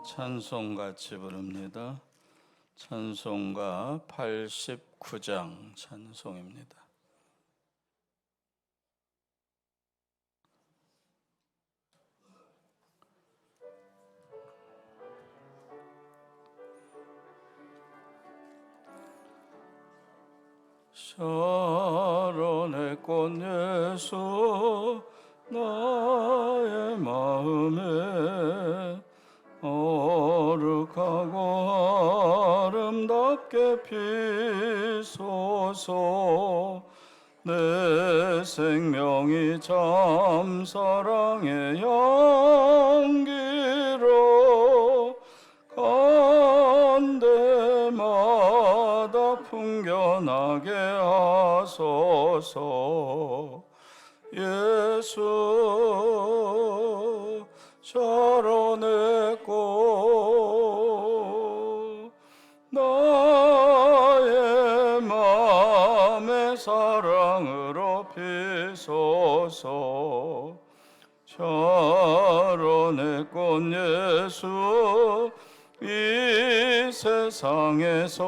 찬송 같이 부릅니다. 찬송가 89장 찬송입니다. 샤론의 꽃 예수 나의 마음에 거룩하고 아름답게 피소서. 내 생명이 참 사랑의 향기로 간 데마다 풍겨나게 하소서. 예수 샤론의 꽃 나의 맘의 사랑으로 피소서. 샤론의 꽃 예수 이 세상에서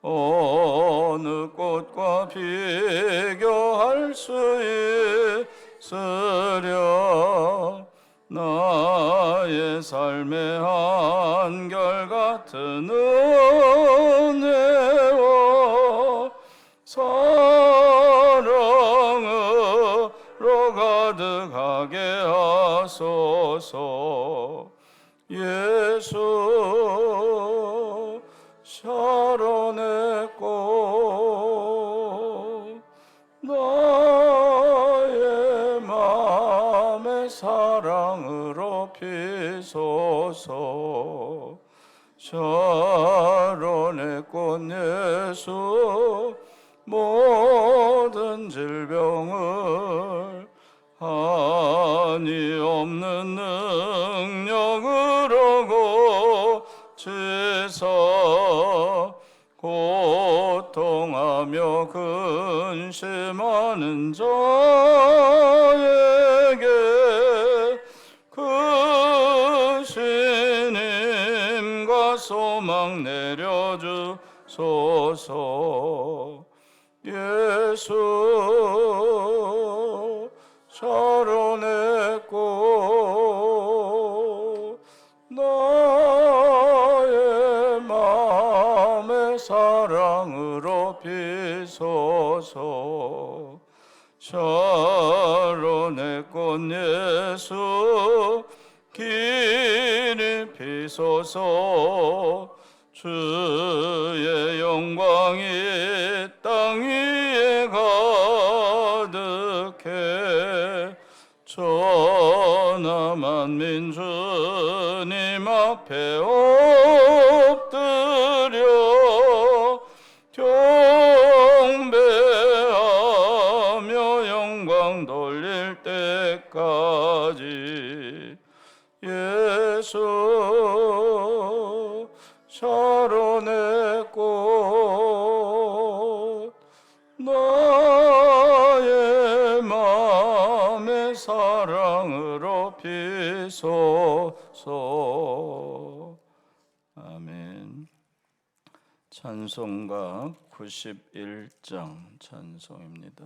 어느 꽃과 비교할 수 있으랴. 나의 삶의 한결같은 은혜와 사랑으로 가득하게 하소서. 예수 샤론의 꽃 나의 맘의 사랑으로 피소서. 샤론의 꽃 예수 모든 질병을 한이 없는 능력으로 고치사 고통하며 근심하는 자에게 그 신임과 소망 내려주소서. 예수 샤론의 꽃 나의 맘의 사랑으로 피소서. 샤론의 꽃 예수 길이 피소서. 주의 영광이 땅 위에 가득해 천하 만민 주님 앞에 엎드려 경배하며 영광 돌릴 때까지. 예수 샤론의 꽃 나의 맘의 사랑으로 피소서. 아멘. 찬송가 91장 찬송입니다.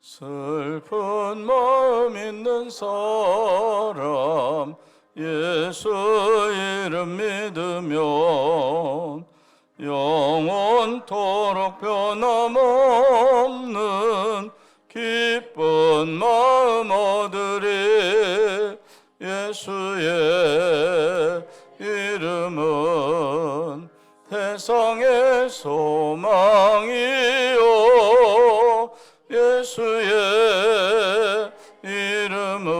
슬픈 마음 있는 사람 예수 이름 믿으면 영원토록 변함없는 기쁜 마음 얻으리. 예수의 이름은 세상의 소망이요 예수의 이름은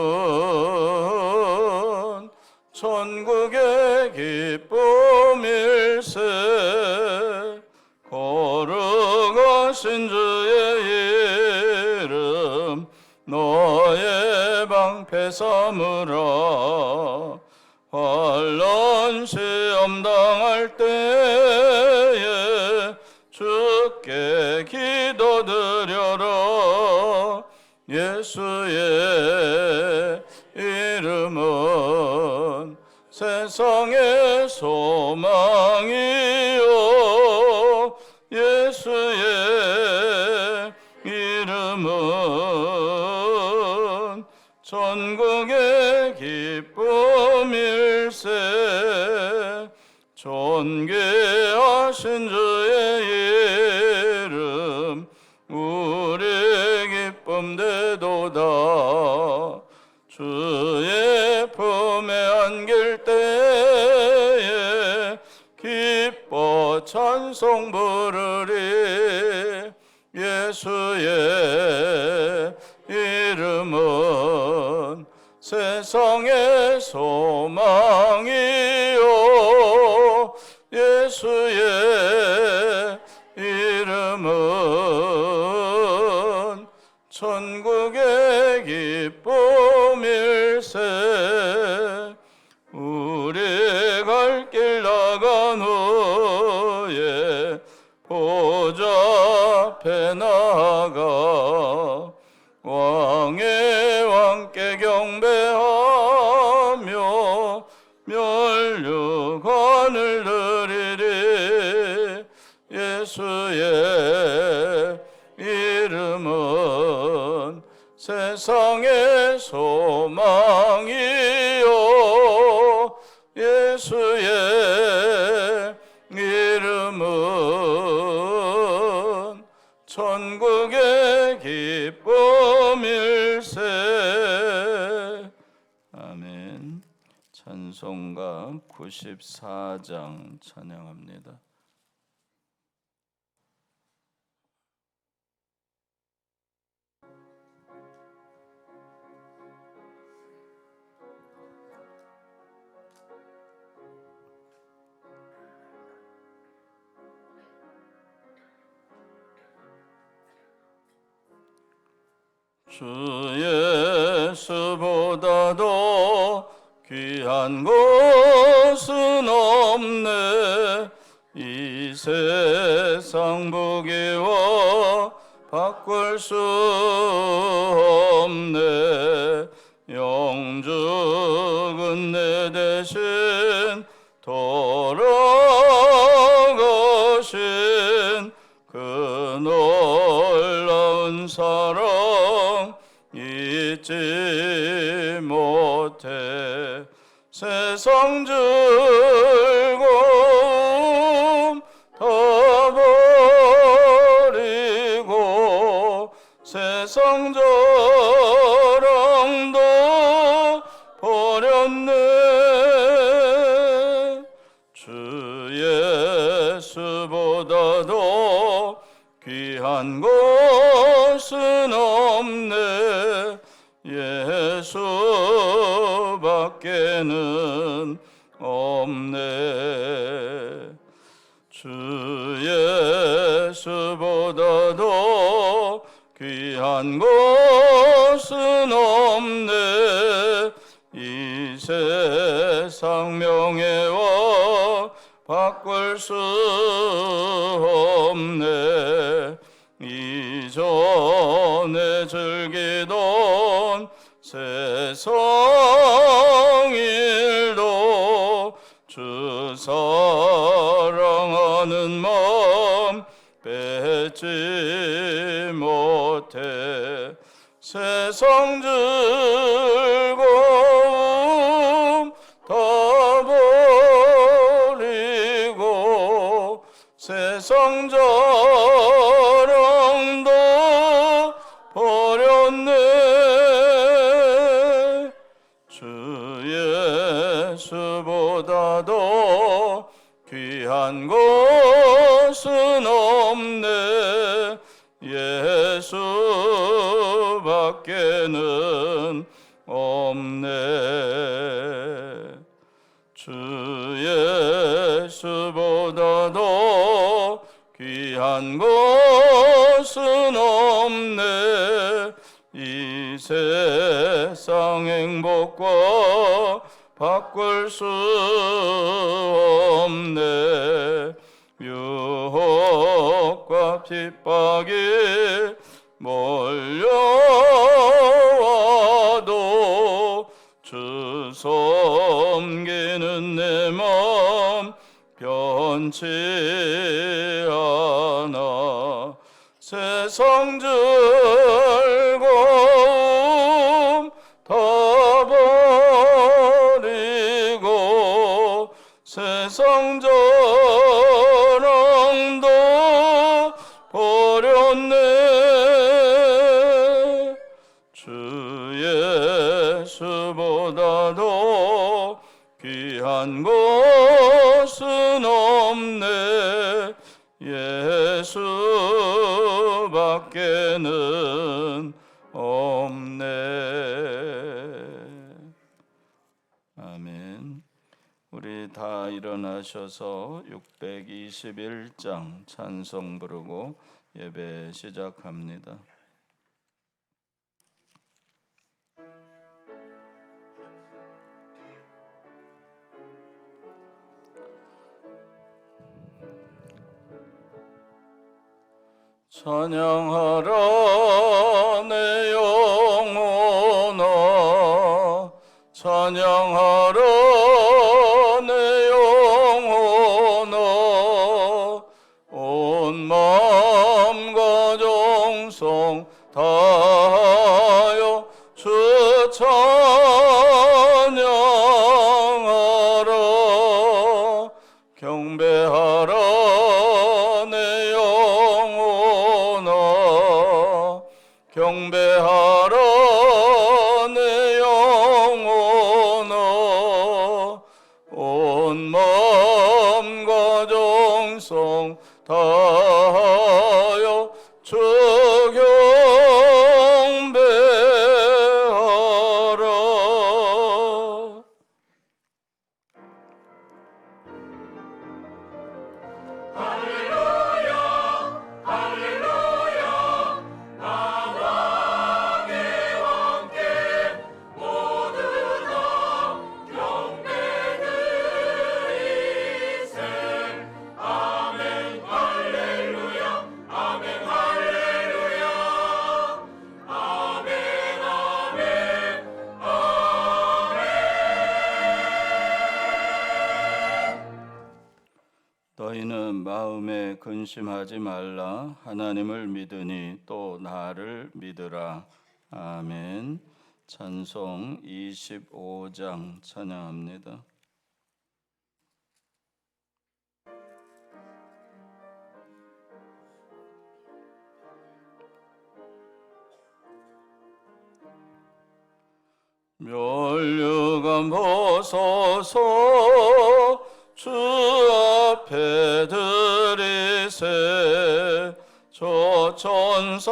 천국의 기쁨일세. 거룩하신 주의 이름 너의 방패 삼으라. 환난 주께 기도드려라. 예수의 이름은 세상의 소망이요, 예수의 이름은 전국의 기쁨일세. 존귀하신 주의 이름 우리 기쁨 되도다. 주의 품에 안길 때에 기뻐 찬송 부르리. 예수의 이름은 세상의 소망이요, 예수의 이름은 천국의 기쁨일세. 우리 갈 길 나간 후에 보좌 앞에 나가 왕의 왕께 경배하며 멸류관을 드리리. 예수의 이름은 세상의 소망이요, 예수의 이름은 천국의 기쁨일세. 아멘. 찬송가 94장 찬양합니다. 주 예수보다도 귀한 곳은 없네. 이 세상 부귀와 바꿀 수 없네. 영죽은 내 대신 돌아가신 그 놀라운 사랑 잊지 못해. 세상 즐거움 다 버리고 세상 자랑도 버렸네. 주 예수보다도 귀한 곳은 없네. 예수밖에는 없네. 주 예수보다도 귀한 곳은 없네. 이 세상 명예와 바꿀 수 없네. 이전에 즐기던 세상 일도 주 사랑하는 마음 뺏지 못해. 세상 즐거움 다 버리고 세상 자랑도 버렸네. 주 예수보다도 귀한 곳은 없네. 예수밖에는 없네. 주 예수보다도 귀한 곳은 없네. 이 세상 행복과 바꿀 수 없네. 유혹과 핍박이 몰려와도 주 섬기는 내 맘 변치 않아. 세상 즐거움 다 버리고 세상 자랑도 버렸네. 주 예수보다도 귀한 것은 없네. 예수밖에는 없네. 아멘. 우리 다 일어나셔서 621장 찬송 부르고 예배 시작합니다. 찬양하라 내 영혼아, 찬양하라 내 영혼아, 온 마음과 정성 다하여 주 찬양하라. 경배하라 내 영혼아, 경배하라 내 영혼아, 온 마음과 정성 다하여 주 경배하라. 너희는 마음에 근심하지 말라. 하나님을 믿으니 또 나를 믿으라. 아멘. 찬송 25장 찬양합니다. 멸류관 벗어서 주 앞에 드리세. 저 천사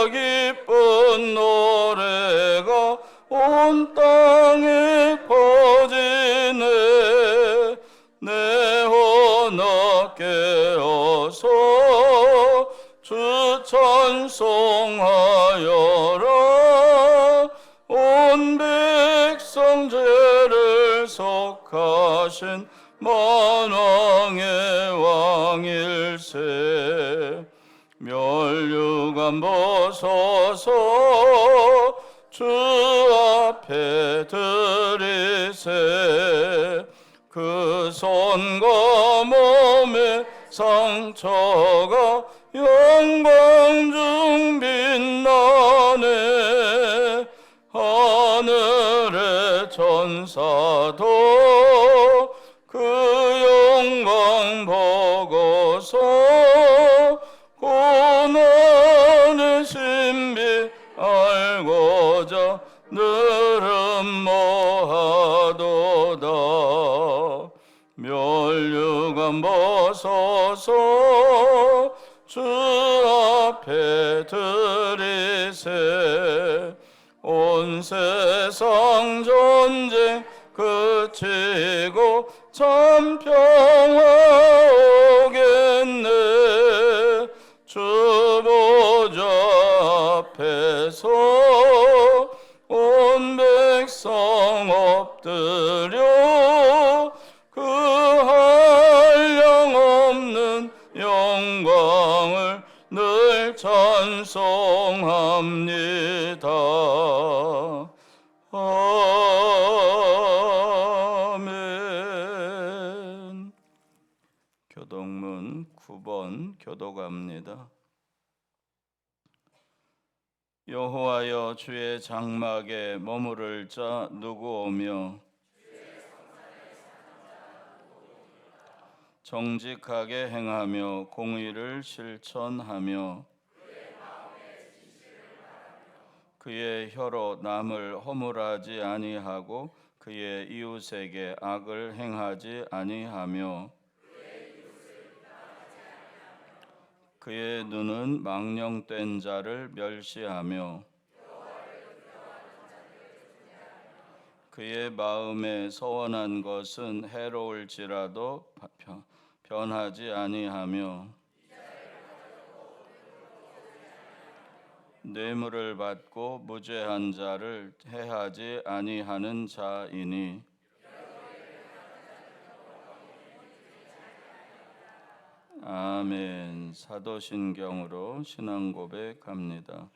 기쁜 노래가 온 땅에 퍼지네. 내 혼아 깨어서 주 찬송하여라. 온 백성 죄를 속하신 만왕의 왕일세. 멸류관 벗어서 주 앞에 드리세. 그 손과 몸의 상처가 영광 중 빛나네. 하늘의 천사도 그 영광 보고서 고난의 신비 알고자 늘은 모하도다. 멸류관 벗어서 주 앞에 드리세. 온 세상 전쟁 그치고 참 평화 오겠네. 주 보좌 앞에서 온 백성 엎드려 그 한량없는 영광을 늘 기도합니다. 여호와여, 주의 장막에 머무를 자 누구 오며 정직하게 행하며 공의를 실천하며 그의 혀로 남을 허물하지 아니하고 그의 이웃에게 악을 행하지 아니하며 그의 눈은 망령된 자를 멸시하며 그의 마음에 서원한 것은 해로울지라도 변하지 아니하며 뇌물을 받고 무죄한 자를 해하지 아니하는 자이니 아멘. 사도신경으로 신앙 고백합니다.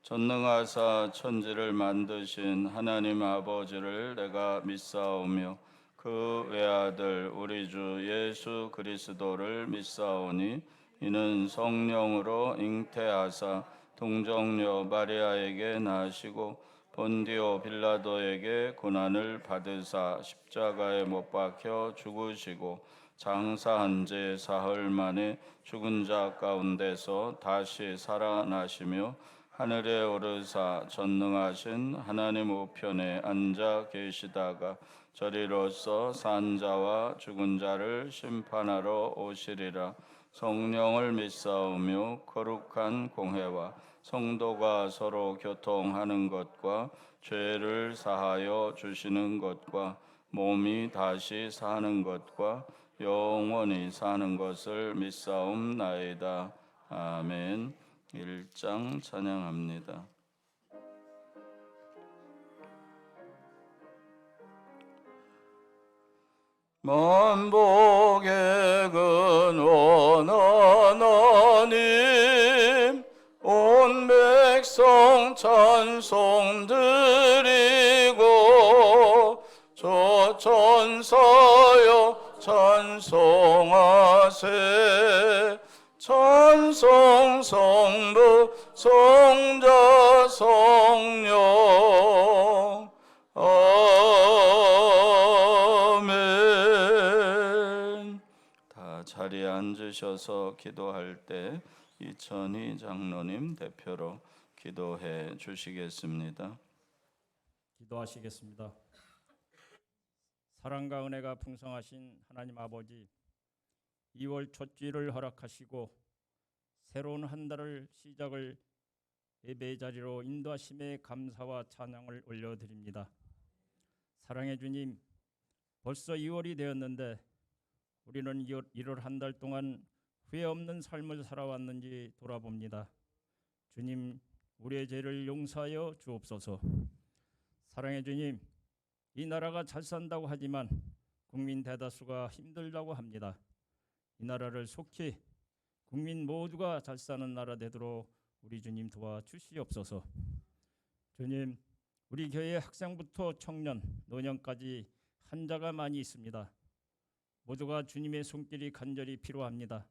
전능하사 천지를 만드신 하나님 아버지를 내가 믿사오며 그 외아들 우리 주 예수 그리스도를 믿사오니 이는 성령으로 잉태하사 동정녀 마리아에게 나시고 본디오 빌라도에게 고난을 받으사 십자가에 못 박혀 죽으시고 장사한 지 사흘 만에 죽은 자 가운데서 다시 살아나시며 하늘에 오르사 전능하신 하나님 우편에 앉아 계시다가 저리로서 산 자와 죽은 자를 심판하러 오시리라. 성령을 믿사오며 거룩한 공회와 성도가 서로 교통하는 것과 죄를 사하여 주시는 것과 몸이 다시 사는 것과 영원히 사는 것을 믿사옵나이다. 아멘. 1장 찬양합니다. 만복의 근원 하나님 온 백성 찬송 드리고 저 천사여 찬송하세 찬송 성부 성자 성령 아멘. 다 자리에 앉으셔서 기도할 때 이천희 장로님 대표로 기도해 주시겠습니다. 기도하시겠습니다. 사랑과 은혜가 풍성하신 하나님 아버지, 2월 첫 주일을 허락하시고 새로운 한 달을 시작을 예배 자리로 인도하심에 감사와 찬양을 올려드립니다. 사랑의 주님, 벌써 2월이 되었는데 우리는 1월 한 달 동안 후회 없는 삶을 살아왔는지 돌아봅니다. 주님, 우리의 죄를 용서하여 주옵소서. 사랑의 주님, 이 나라가 잘 산다고 하지만 국민 대다수가 힘들다고 합니다. 이 나라를 속히 국민 모두가 잘 사는 나라 되도록 우리 주님 도와주시옵소서. 주님, 우리 교회 학생부터 청년, 노년까지 환자가 많이 있습니다. 모두가 주님의 손길이 간절히 필요합니다.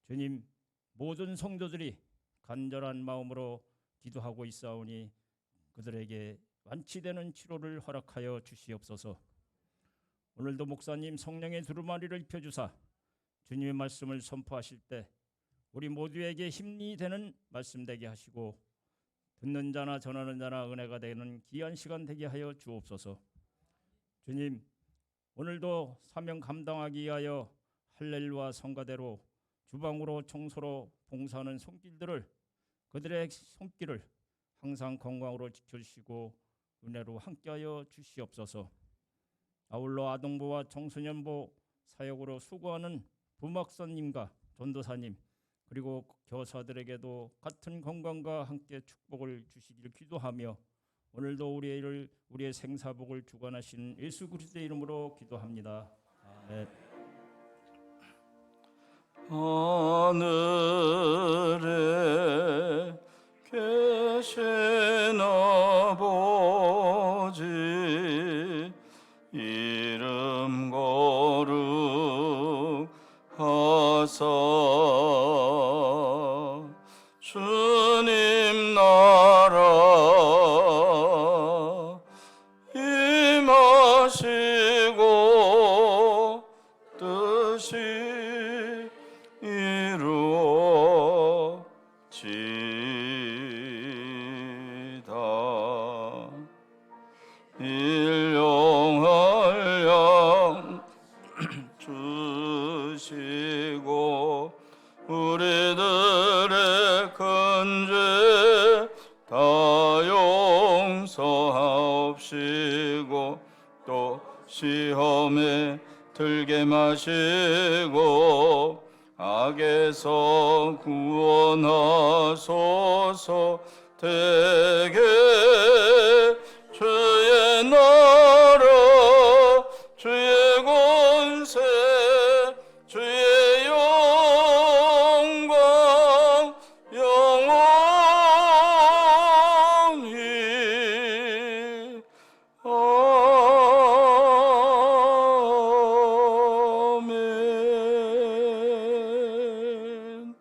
주님, 모든 성도들이 간절한 마음으로 기도하고 있사오니 그들에게 완치되는 치료를 허락하여 주시옵소서. 오늘도 목사님 성령의 두루마리를 입혀주사 주님의 말씀을 선포하실 때 우리 모두에게 힘이 되는 말씀 되게 하시고 듣는 자나 전하는 자나 은혜가 되는 귀한 시간 되게 하여 주옵소서. 주님, 오늘도 사명 감당하기 위하여 할렐루야 성가대로 주방으로 청소로 봉사하는 손길들을 그들의 손길을 항상 건강으로 지켜주시고 은혜로 함께하여 주시옵소서. 아울러 아동부와 청소년부 사역으로 수고하는 부목사님과 전도사님 그리고 교사들에게도 같은 건강과 함께 축복을 주시길 기도하며 오늘도 우리의 생사복을 주관하시는 예수 그리스도의 이름으로 기도합니다. 아멘. 하늘에 계신 아버지 이름 거룩하사 주님 나라 임하시고 뜻이 이루어지다. 일용할 양 주시고 우리들의 큰 죄 다 용서하옵시고 또 시험에 들게 마시고 악에서 구원하소서. 대개 주의 나라 주의 권세 주의 영광 영원히 아멘.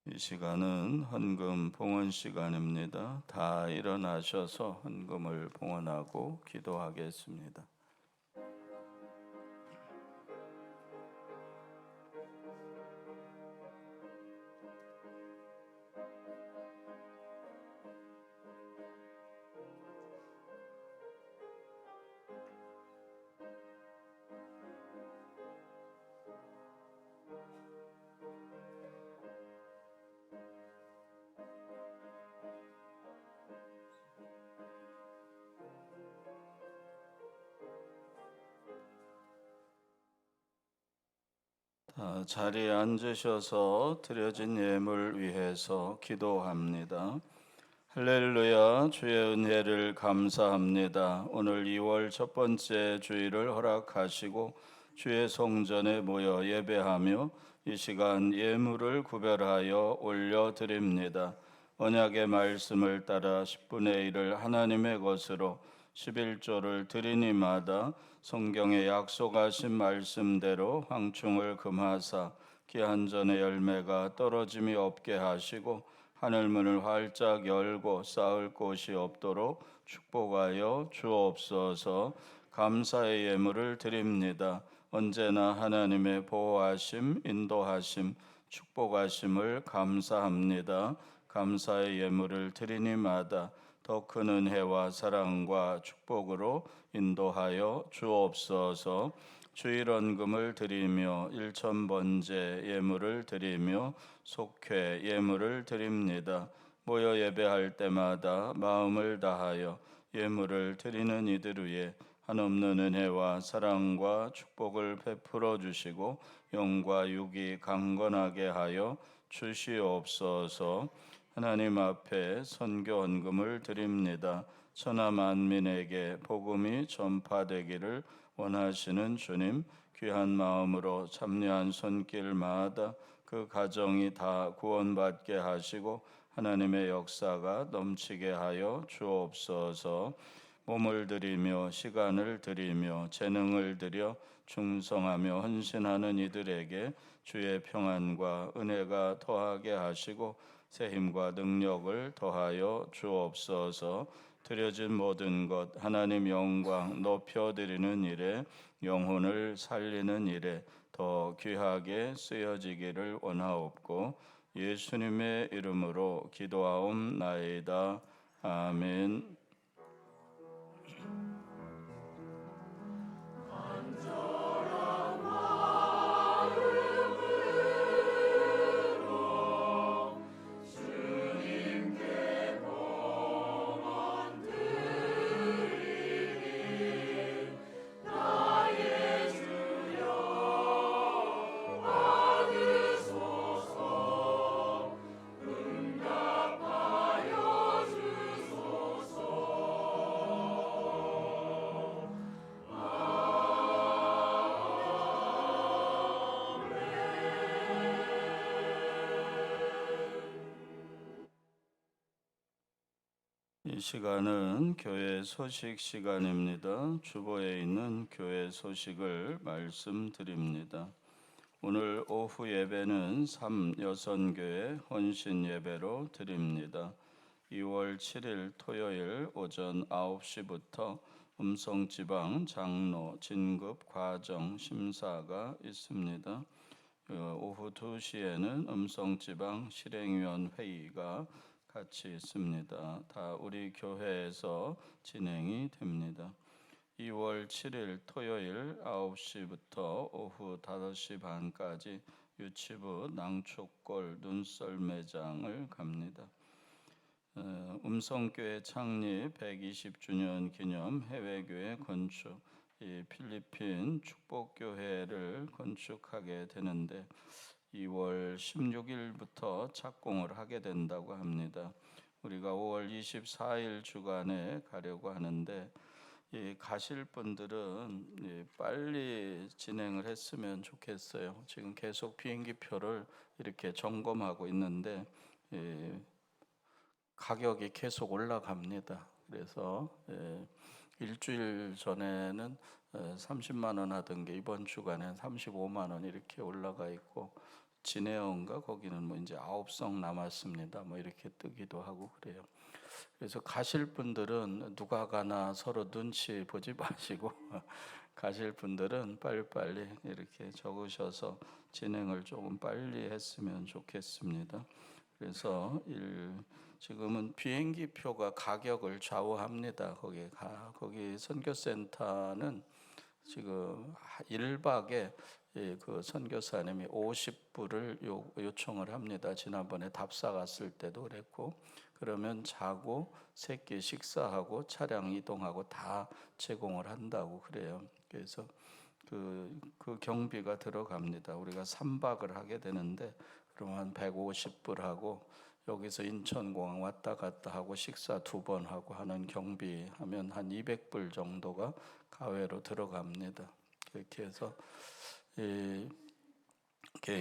이 시간은 헌금 봉헌 시간입니다. 다 일어나셔서 헌금을 봉헌하고 기도하겠습니다. 자리에 앉으셔서 드려진 예물 위해서 기도합니다. 할렐루야. 주의 은혜를 감사합니다. 오늘 2월 첫 번째 주일을 허락하시고 주의 성전에 모여 예배하며 이 시간 예물을 구별하여 올려드립니다. 언약의 말씀을 따라 10분의 1을 하나님의 것으로 11조를 드리니마다 성경에 약속하신 말씀대로 황충을 금하사 귀한 전의 열매가 떨어짐이 없게 하시고 하늘문을 활짝 열고 쌓을 곳이 없도록 축복하여 주옵소서. 감사의 예물을 드립니다. 언제나 하나님의 보호하심, 인도하심, 축복하심을 감사합니다. 감사의 예물을 드리니마다 더 큰 은혜와 사랑과 축복으로 인도하여 주옵소서. 주일 헌금을 드리며 일천번제 예물을 드리며 속회 예물을 드립니다. 모여 예배할 때마다 마음을 다하여 예물을 드리는 이들 위에 한없는 은혜와 사랑과 축복을 베풀어 주시고 영과 육이 강건하게 하여 주시옵소서. 하나님 앞에 선교 헌금을 드립니다. 천하 만민에게 복음이 전파되기를 원하시는 주님, 귀한 마음으로 참여한 손길마다 그 가정이 다 구원받게 하시고 하나님의 역사가 넘치게 하여 주옵소서. 몸을 들이며 시간을 들이며 재능을 들여 충성하며 헌신하는 이들에게 주의 평안과 은혜가 더하게 하시고 새 힘과 능력을 더하여 주옵소서. 드려진 모든 것 하나님 영광 높여드리는 일에 영혼을 살리는 일에 더 귀하게 쓰여지기를 원하옵고 예수님의 이름으로 기도하옵나이다. 아멘. 이 시간은 교회 소식 시간입니다. 주보에 있는 교회 소식을 말씀드립니다. 오늘 오후 예배는 삼여선교회 헌신 예배로 드립니다. 2월 7일 토요일 오전 9시부터 음성지방 장로 진급 과정 심사가 있습니다. 오후 2시에는 음성지방 실행위원 회의가 같이 있습니다. 다 우리 교회에서 진행이 됩니다. 2월 7일 토요일 9시부터 오후 5시 반까지 유치부 낭축골 눈썰 매장을 갑니다. 음성교회 창립 120주년 기념 해외교회 건축, 이 필리핀 축복교회를 건축하게 되는데 2월 16일부터 착공을 하게 된다고 합니다. 우리가 5월 24일 주간에 가려고 하는데 가실 분들은 빨리 진행을 했으면 좋겠어요. 지금 계속 비행기표를 이렇게 점검하고 있는데 가격이 계속 올라갑니다. 그래서 일주일 전에는 30만 원 하던 게 이번 주간에 35만 원 이렇게 올라가 있고 진해언가 거기는 뭐 이제 9성 남았습니다. 뭐 이렇게 뜨기도 하고 그래요. 그래서 가실 분들은 누가 가나 서로 눈치 보지 마시고 가실 분들은 빨리빨리 이렇게 적으셔서 진행을 조금 빨리 했으면 좋겠습니다. 그래서 지금은 비행기 표가 가격을 좌우합니다. 거기 선교센터는 지금 1박에 그 선교사님이 50불을 요청을 합니다. 지난번에 답사 갔을 때도 그랬고, 그러면 자고 새끼 식사하고 차량 이동하고 다 제공을 한다고 그래요. 그래서 그 경비가 들어갑니다. 우리가 3박을 하게 되는데 그러면 한 150불 하고 여기서 인천공항 왔다 갔다 하고 식사 2번 하고 하는 경비하면 한 200불 정도가 가외로 들어갑니다. 그렇게 해서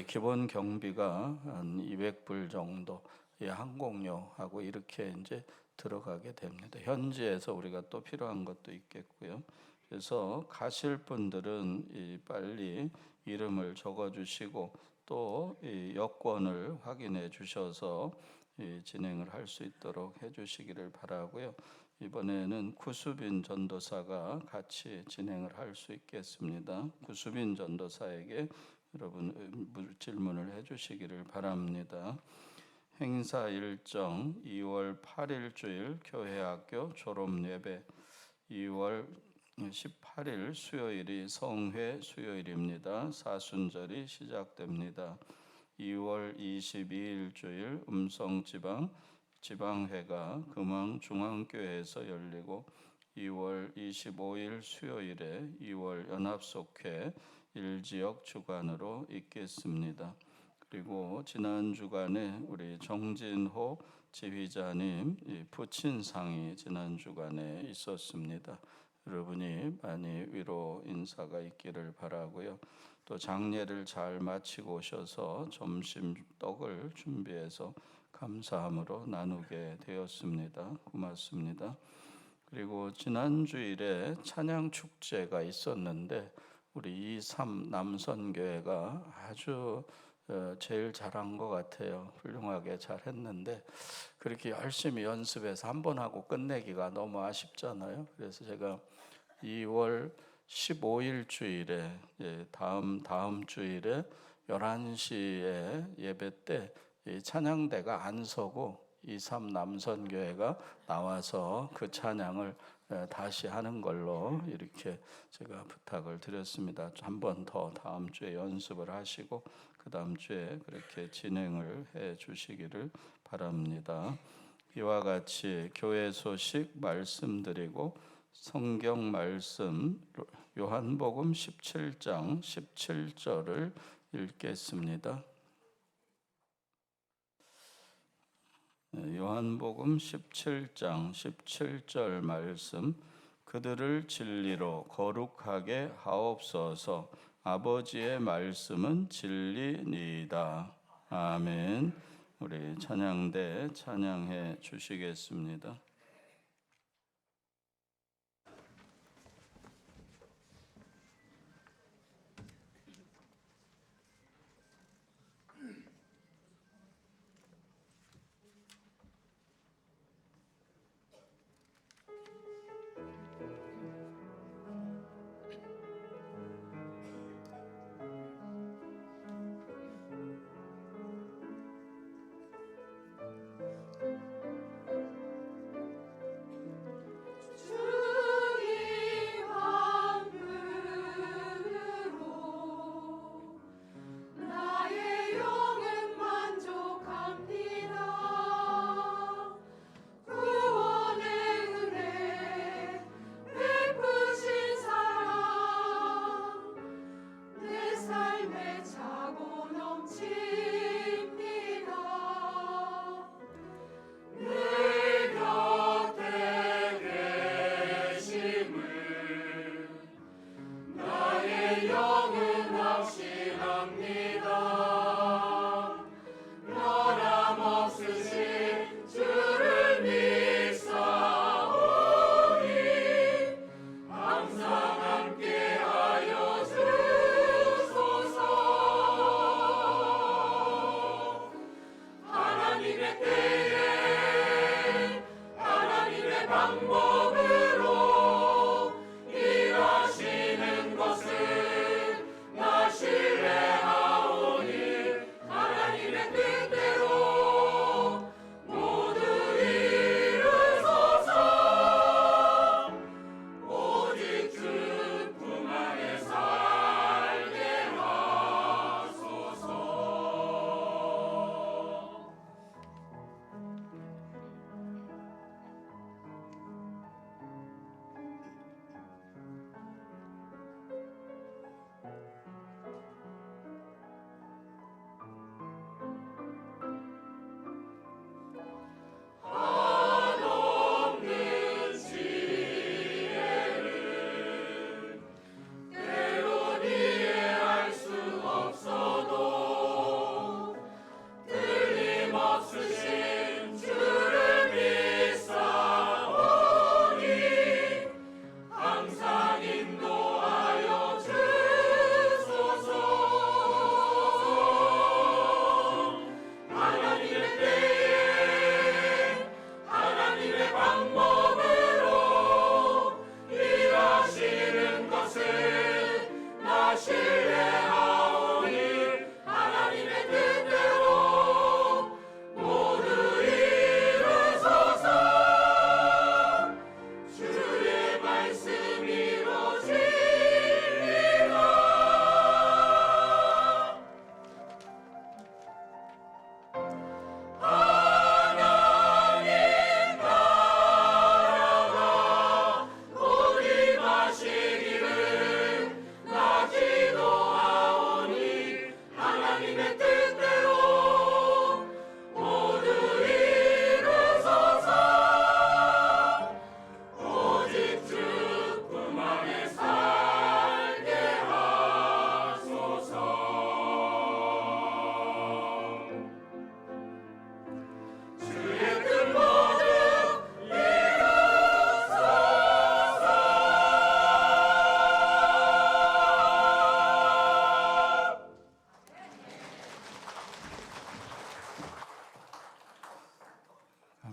기본 경비가 한 200불 정도 항공료하고 이렇게 이제 들어가게 됩니다. 현지에서 우리가 또 필요한 것도 있겠고요. 그래서 가실 분들은 빨리 이름을 적어주시고 또 여권을 확인해 주셔서 진행을 할 수 있도록 해주시기를 바라고요. 이번에는 구수빈 전도사가 같이 진행을 할 수 있겠습니다. 구수빈 전도사에게 여러분 질문을 해주시기를 바랍니다. 행사 일정 2월 8일 주일 교회학교 졸업예배, 2월 18일 수요일이 성회 수요일입니다. 사순절이 시작됩니다. 2월 22일 주일 음성지방 지방회가 금왕중앙교회에서 열리고 2월 25일 수요일에 2월 연합속회 1지역 주간으로 있겠습니다. 그리고 지난 주간에 우리 정진호 지휘자님 부친상이 지난 주간에 있었습니다. 여러분이 많이 위로 인사가 있기를 바라고요. 또 장례를 잘 마치고 오셔서 점심 떡을 준비해서 감사함으로 나누게 되었습니다. 고맙습니다. 그리고 지난 주일에 찬양 축제가 있었는데 우리 23 남선교회가 아주 제일 잘한 것 같아요. 훌륭하게 잘했는데 그렇게 열심히 연습해서 한 번 하고 끝내기가 너무 아쉽잖아요. 그래서 제가 2월 15일 주일에 다음 주일에 11시에 예배 때 찬양대가 안 서고 23 남선교회가 나와서 그 찬양을 다시 하는 걸로 이렇게 제가 부탁을 드렸습니다. 한 번 더 다음 주에 연습을 하시고 그 다음 주에 그렇게 진행을 해 주시기를 바랍니다. 이와 같이 교회 소식 말씀드리고 성경 말씀 요한복음 17장 17절을 읽겠습니다. 요한복음 17장 17절 말씀, 그들을 진리로 거룩하게 하옵소서. 아버지의 말씀은 진리니이다. 아멘. 우리 찬양대 찬양해 주시겠습니다.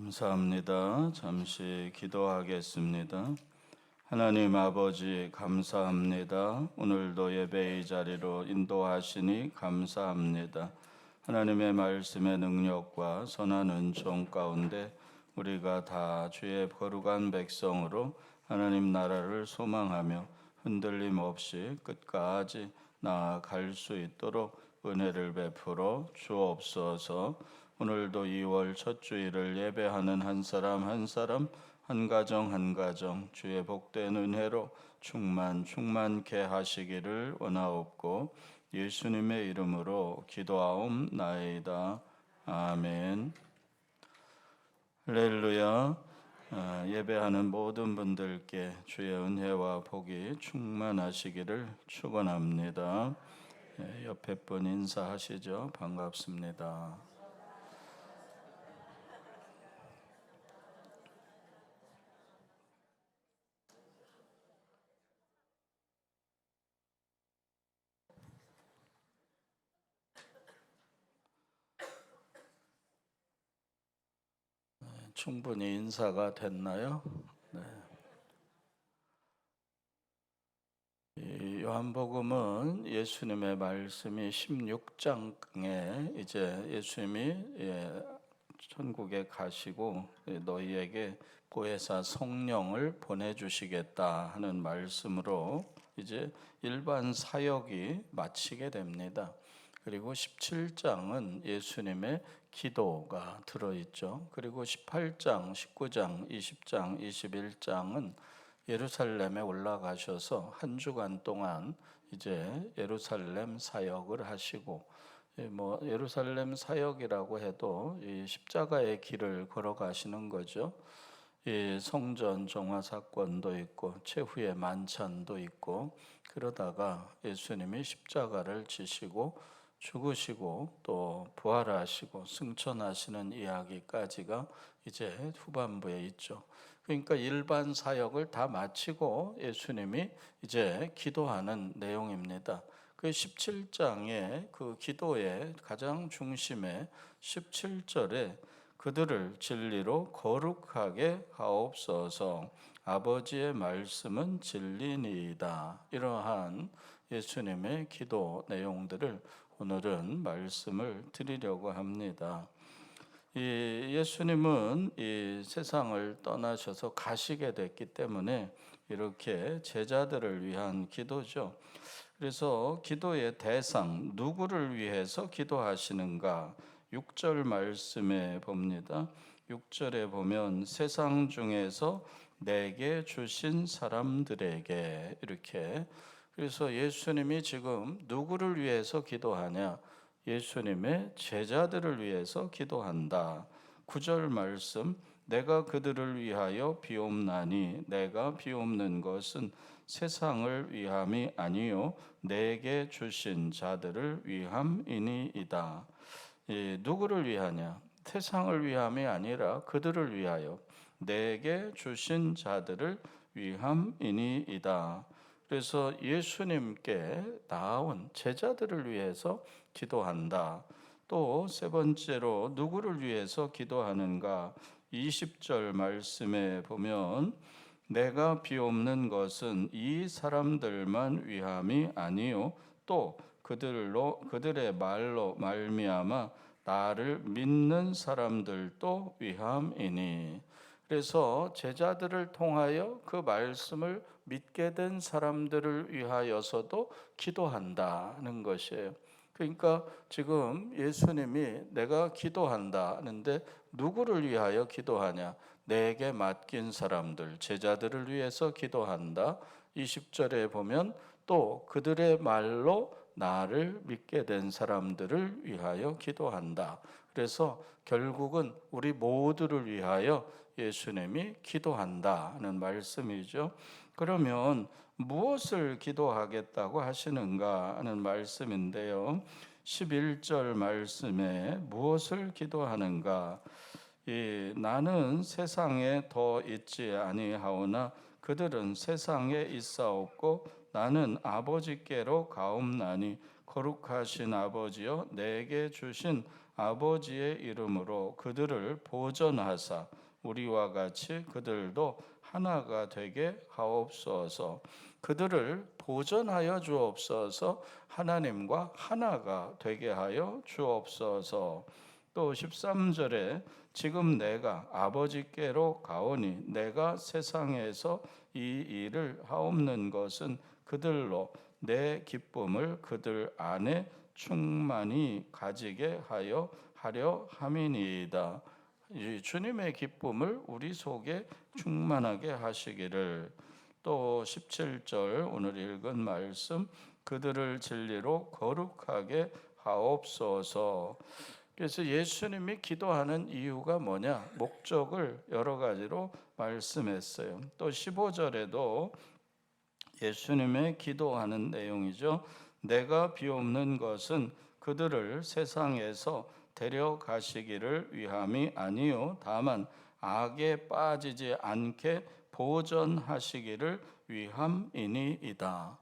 감사합니다. 잠시 기도하겠습니다. 하나님 아버지 감사합니다. 오늘도 예배의 자리로 인도하시니 감사합니다. 하나님의 말씀의 능력과 선한 은총 가운데 우리가 다 주의 거룩한 백성으로 하나님 나라를 소망하며 흔들림 없이 끝까지 나아갈 수 있도록 은혜를 베풀어 주옵소서. 오늘도 2월 첫 주일을 예배하는 한 사람 한 사람, 한 가정 한 가정 주의 복된 은혜로 충만케 하시기를 원하옵고 예수님의 이름으로 기도하옵나이다. 아멘. 할렐루야. 예배하는 모든 분들께 주의 은혜와 복이 충만하시기를 축원합니다. 옆에 분 인사하시죠. 반갑습니다. 충분히 인사가 됐나요? 네. 이 요한복음은 예수님의 말씀이 16장에 이제 예수님이 천국에 가시고 너희에게 보혜사 성령을 보내주시겠다 하는 말씀으로 이제 일반 사역이 마치게 됩니다. 그리고 17장은 예수님의 기도가 들어있죠. 그리고 18장, 19장, 20장, 21장은 예루살렘에 올라가셔서 한 주간 동안 이제 예루살렘 사역을 하시고, 예루살렘 사역이라고 해도 이 십자가의 길을 걸어가시는 거죠. 이 성전 정화 사건도 있고 최후의 만찬도 있고, 그러다가 예수님이 십자가를 지시고 죽으시고 또 부활하시고 승천하시는 이야기까지가 이제 후반부에 있죠. 그러니까 일반 사역을 다 마치고 예수님이 이제 기도하는 내용입니다. 그 17장의 그 기도의 가장 중심에 17절에 그들을 진리로 거룩하게 하옵소서, 아버지의 말씀은 진리니이다. 이러한 예수님의 기도 내용들을 오늘은 말씀을 드리려고 합니다. 예수님은 이 세상을 떠나셔서 가시게 됐기 때문에 이렇게 제자들을 위한 기도죠. 그래서 기도의 대상, 누구를 위해서 기도하시는가? 6절 말씀에 봅니다. 6절에 보면 세상 중에서 내게 주신 사람들에게, 이렇게. 그래서 예수님이 지금 누구를 위해서 기도하냐? 예수님의 제자들을 위해서 기도한다. 9절 말씀, 내가 그들을 위하여 비옵나니 내가 비옵는 것은 세상을 위함이 아니요 내게 주신 자들을 위함이니이다. 누구를 위하냐? 세상을 위함이 아니라 그들을 위하여 내게 주신 자들을 위함이니이다. 그래서 예수님께 나온 제자들을 위해서 기도한다. 또 세 번째로 누구를 위해서 기도하는가? 20절 말씀에 보면 내가 비옵는 것은 이 사람들만 위함이 아니요 또 그들의 말로 말미암아 나를 믿는 사람들도 위함이니. 그래서 제자들을 통하여 그 말씀을 믿게 된 사람들을 위하여서도 기도한다는 것이에요. 그러니까 지금 예수님이 내가 기도한다 하는데 누구를 위하여 기도하냐? 내게 맡긴 사람들, 제자들을 위해서 기도한다. 20절에 보면 또 그들의 말로 나를 믿게 된 사람들을 위하여 기도한다. 그래서 결국은 우리 모두를 위하여 예수님이 기도한다는 말씀이죠. 그러면 무엇을 기도하겠다고 하시는가 하는 말씀인데요. 11절 말씀에 무엇을 기도하는가? 나는 세상에 더 있지 아니하오나 그들은 세상에 있사옵고 나는 아버지께로 가옵나니 거룩하신 아버지여 내게 주신 아버지의 이름으로 그들을 보전하사 우리와 같이 그들도 하나가 되게 하옵소서. 그들을 보전하여 주옵소서. 하나님과 하나가 되게 하여 주옵소서. 또 13절에 지금 내가 아버지께로 가오니 내가 세상에서 이 일을 하옵는 것은 그들로 내 기쁨을 그들 안에 충만히 가지게 하려 함이니이다. 이 주님의 기쁨을 우리 속에 충만하게 하시기를. 또 17절 오늘 읽은 말씀 그들을 진리로 거룩하게 하옵소서. 그래서 예수님이 기도하는 이유가 뭐냐? 목적을 여러 가지로 말씀했어요. 또 15절에도 예수님의 기도하는 내용이죠. 내가 비옵는 것은 그들을 세상에서 데려가시기를 위함이 아니요 다만 악에 빠지지 않게 보전하시기를 위함이니이다.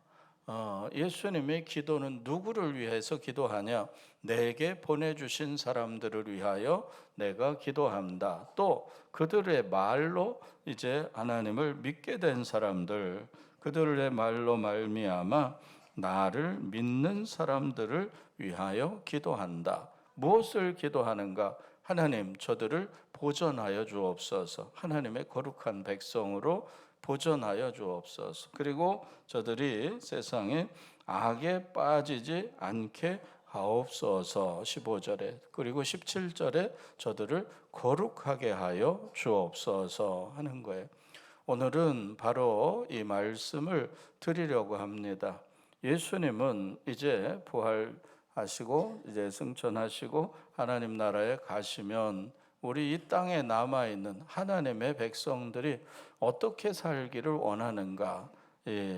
예수님의 기도는 누구를 위해서 기도하냐? 내게 보내주신 사람들을 위하여 내가 기도한다. 또 그들의 말로 이제 하나님을 믿게 된 사람들, 그들의 말로 말미암아 나를 믿는 사람들을 위하여 기도한다. 무엇을 기도하는가? 하나님, 저들을 보전하여 주옵소서. 하나님의 거룩한 백성으로 보전하여 주옵소서. 그리고 저들이 세상에 악에 빠지지 않게 하옵소서. 15절에 그리고 17절에 저들을 거룩하게 하여 주옵소서 하는 거예요. 오늘은 바로 이 말씀을 드리려고 합니다. 예수님은 이제 부활하시고 이제 승천하시고 하나님 나라에 가시면 우리 이 땅에 남아있는 하나님의 백성들이 어떻게 살기를 원하는가?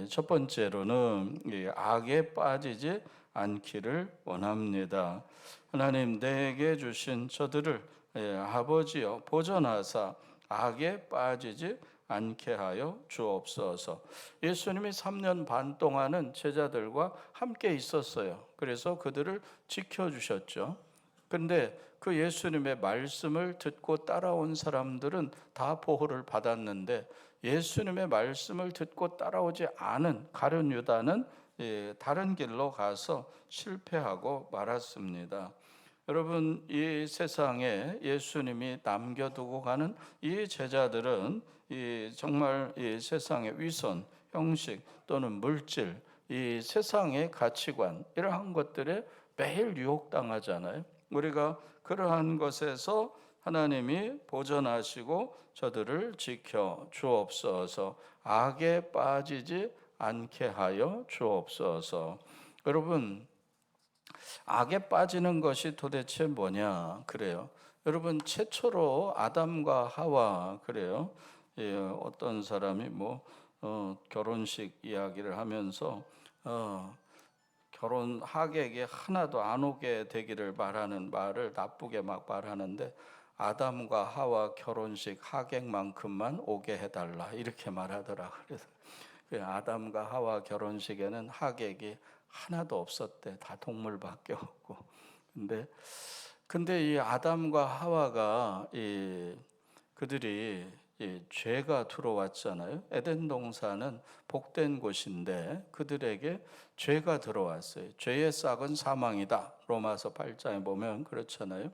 첫 번째로는 악에 빠지지 않기를 원합니다. 하나님 내게 주신 저들을 아버지여 보전하사 악에 빠지지 않게 하여 주옵소서. 예수님이 3년 반 동안은 제자들과 함께 있었어요. 그래서 그들을 지켜주셨죠. 그런데 그 예수님의 말씀을 듣고 따라온 사람들은 다 보호를 받았는데 예수님의 말씀을 듣고 따라오지 않은 가룟 유다는 다른 길로 가서 실패하고 말았습니다. 여러분, 이 세상에 예수님이 남겨두고 가는 이 제자들은 정말 이 세상의 위선, 형식 또는 물질, 이 세상의 가치관 이러한 것들에 매일 유혹당하잖아요. 우리가 그러한 것에서 하나님이 보전하시고 저들을 지켜 주옵소서. 악에 빠지지 않게 하여 주옵소서. 여러분, 악에 빠지는 것이 도대체 뭐냐? 그래요. 여러분, 최초로 아담과 하와 그래요. 어떤 사람이 결혼식 이야기를 하면서 결혼 하객이 하나도 안 오게 되기를 말하는 말을 나쁘게 막 말하는데 아담과 하와 결혼식 하객만큼만 오게 해달라 이렇게 말하더라. 그래서 아담과 하와 결혼식에는 하객이 하나도 없었대. 다 동물밖에 없고. 근데 이 아담과 하와가 그들이 죄가 들어왔잖아요. 에덴 동산은 복된 곳인데 그들에게 죄가 들어왔어요. 죄의 싹은 사망이다. 로마서 8장에 보면 그렇잖아요.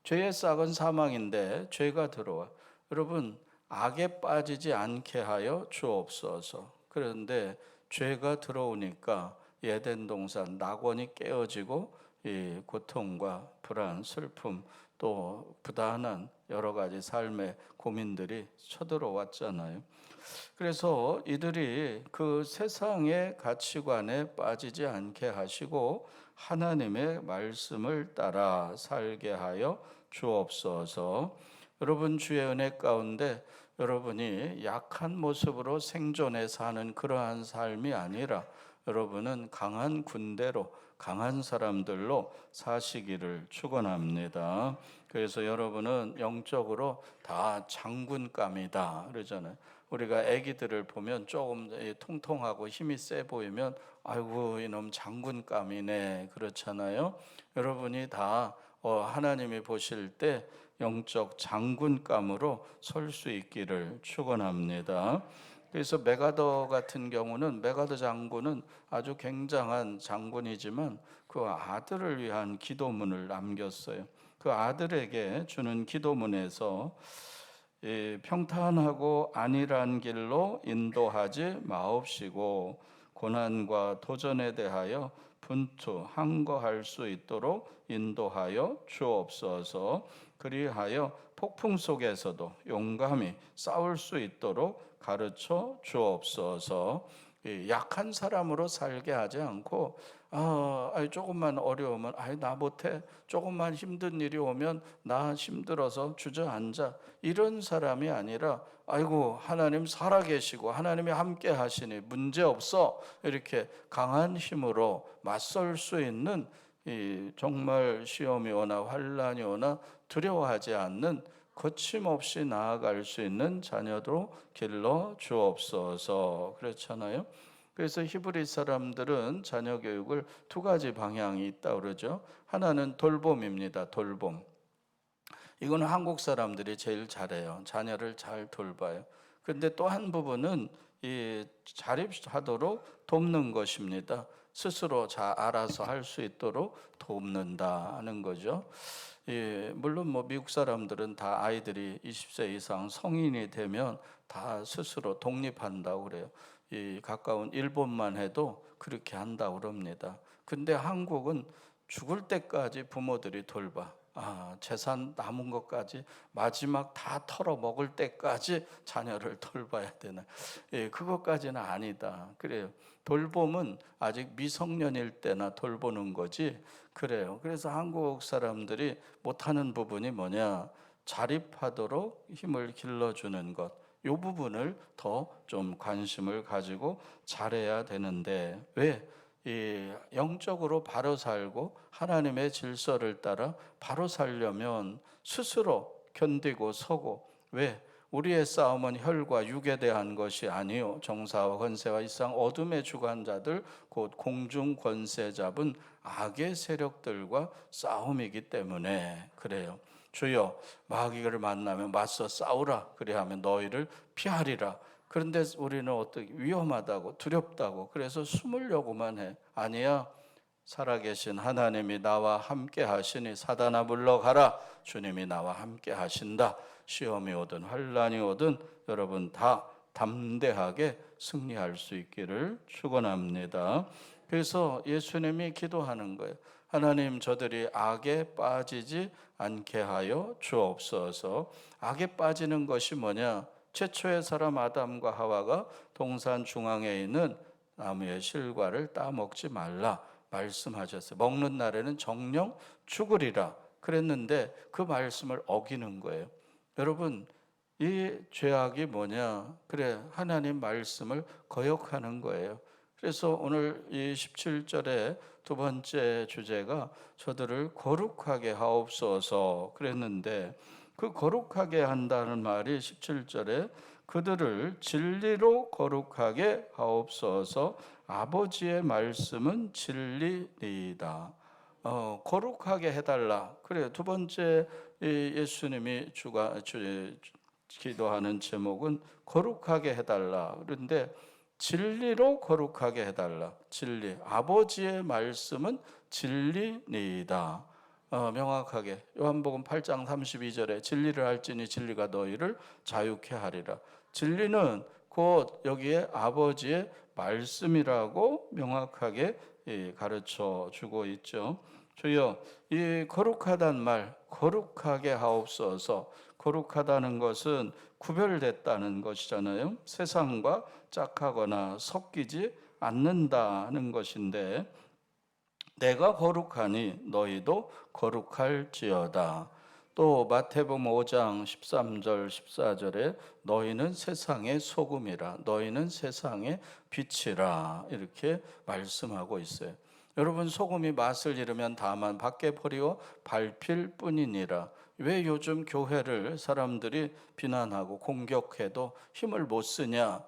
죄의 싹은 사망인데 죄가 들어와. 여러분, 악에 빠지지 않게 하여 주옵소서. 그런데 죄가 들어오니까 에덴 동산 낙원이 깨어지고 이 고통과 불안, 슬픔 또 부단한 여러 가지 삶의 고민들이 쳐들어왔잖아요. 그래서 이들이 그 세상의 가치관에 빠지지 않게 하시고 하나님의 말씀을 따라 살게 하여 주옵소서. 여러분, 주의 은혜 가운데 여러분이 약한 모습으로 생존해 사는 그러한 삶이 아니라 여러분은 강한 군대로 강한 사람들로 사시기를 축원합니다. 그래서 여러분은 영적으로 다 장군감이다 그러잖아요. 우리가 아기들을 보면 조금 통통하고 힘이 세 보이면 아이고 이놈 장군감이네 그렇잖아요. 여러분이 다 하나님이 보실 때 영적 장군감으로 설 수 있기를 축원합니다. 그래서 메가더 같은 경우는 메가더 장군은 아주 굉장한 장군이지만 그 아들을 위한 기도문을 남겼어요. 그 아들에게 주는 기도문에서 평탄하고 안일한 길로 인도하지 마옵시고 고난과 도전에 대하여 분투 항거할 수 있도록 인도하여 주옵소서. 그리하여 폭풍 속에서도 용감히 싸울 수 있도록 가르쳐 주옵소서. 약한 사람으로 살게 하지 않고 조금만 어려우면 나 못해, 조금만 힘든 일이 오면 나 힘들어서 주저앉아, 이런 사람이 아니라 아이고 하나님 살아계시고 하나님이 함께 하시니 문제없어, 이렇게 강한 힘으로 맞설 수 있는 정말 시험이 오나 환난이 오나 두려워하지 않는 거침없이 나아갈 수 있는 자녀도 길러 주옵소서. 그렇잖아요. 그래서 히브리 사람들은 자녀 교육을 두 가지 방향이 있다고 그러죠. 하나는 돌봄입니다. 돌봄. 이거는 한국 사람들이 제일 잘해요. 자녀를 잘 돌봐요. 근데 또 한 부분은 이 자립하도록 돕는 것입니다. 스스로 잘 알아서 할 수 있도록 돕는다는 거죠. 물론 미국 사람들은 다 아이들이 20세 이상 성인이 되면 다 스스로 독립한다고 그래요. 가까운 일본만 해도 그렇게 한다고 그럽니다. 근데 한국은 죽을 때까지 부모들이 돌봐. 재산 남은 것까지 마지막 다 털어 먹을 때까지 자녀를 돌봐야 되는, 그것까지는 아니다. 그래요. 돌봄은 아직 미성년일 때나 돌보는 거지. 그래요. 그래서 한국 사람들이 못하는 부분이 뭐냐? 자립하도록 힘을 길러주는 것. 이 부분을 더 좀 관심을 가지고 잘해야 되는데, 왜? 영적으로 바로 살고 하나님의 질서를 따라 바로 살려면 스스로 견디고 서고, 왜? 우리의 싸움은 혈과 육에 대한 것이 아니요 정사와 권세와 이 세상 어둠의 주관자들 곧 공중 권세 잡은 악의 세력들과 싸움이기 때문에 그래요. 주여 마귀를 만나면 맞서 싸우라, 그리하면 너희를 피하리라. 그런데 우리는 어떻게 위험하다고 두렵다고 그래서 숨으려고만 해. 아니야. 살아계신 하나님이 나와 함께 하시니 사단아 물러가라. 주님이 나와 함께 하신다. 시험이 오든 환난이 오든 여러분 다 담대하게 승리할 수 있기를 축원합니다. 그래서 예수님이 기도하는 거예요. 하나님, 저들이 악에 빠지지 않게 하여 주옵소서. 악에 빠지는 것이 뭐냐? 최초의 사람 아담과 하와가 동산 중앙에 있는 나무의 실과를 따먹지 말라 말씀하셨어요. 먹는 날에는 정령 죽으리라 그랬는데 그 말씀을 어기는 거예요. 여러분, 이 죄악이 뭐냐? 그래, 하나님 말씀을 거역하는 거예요. 그래서 오늘 이 17절에 두 번째 주제가 저들을 거룩하게 하옵소서 그랬는데, 그 거룩하게 한다는 말이 17절에 그들을 진리로 거룩하게 하옵소서. 아버지의 말씀은 진리니이다. 거룩하게 해달라. 그래요. 두 번째 예수님이 기도하는 제목은 거룩하게 해달라. 그런데 진리로 거룩하게 해달라. 진리. 아버지의 말씀은 진리니이다. 명확하게 요한복음 8장 32절에 진리를 알지니 진리가 너희를 자유케 하리라. 진리는 곧 여기에 아버지의 말씀이라고 명확하게 가르쳐 주고 있죠. 주여, 이 거룩하단 말, 거룩하게 하옵소서. 거룩하다는 것은 구별됐다는 것이잖아요. 세상과 짝하거나 섞이지 않는다는 것인데, 내가 거룩하니 너희도 거룩할지어다. 또 마태복음 5장 13절 14절에 너희는 세상의 소금이라, 너희는 세상의 빛이라, 이렇게 말씀하고 있어요. 여러분, 소금이 맛을 잃으면 다만 밖에 버리고 밟힐 뿐이니라. 왜 요즘 교회를 사람들이 비난하고 공격해도 힘을 못 쓰냐?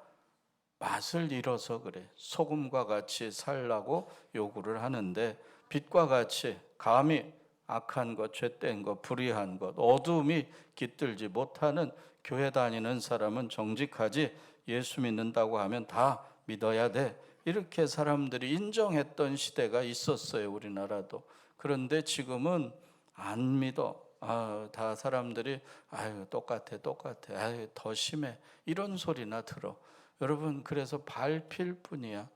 맛을 잃어서 그래. 소금과 같이 살라고 요구를 하는데 빛과 같이 감히 악한 것, 죄된 것, 불의한 것, 어둠이 깃들지 못하는 교회 다니는 사람은 정직하지, 예수 믿는다고 하면 다 믿어야 돼. 이렇게 사람들이 인정했던 시대가 있었어요, 우리나라도. 그런데 지금은 안 믿어. 다 사람들이 똑같아, 똑같아. 더 심해. 이런 소리나 들어. 여러분, 그래서 밟힐 뿐이야.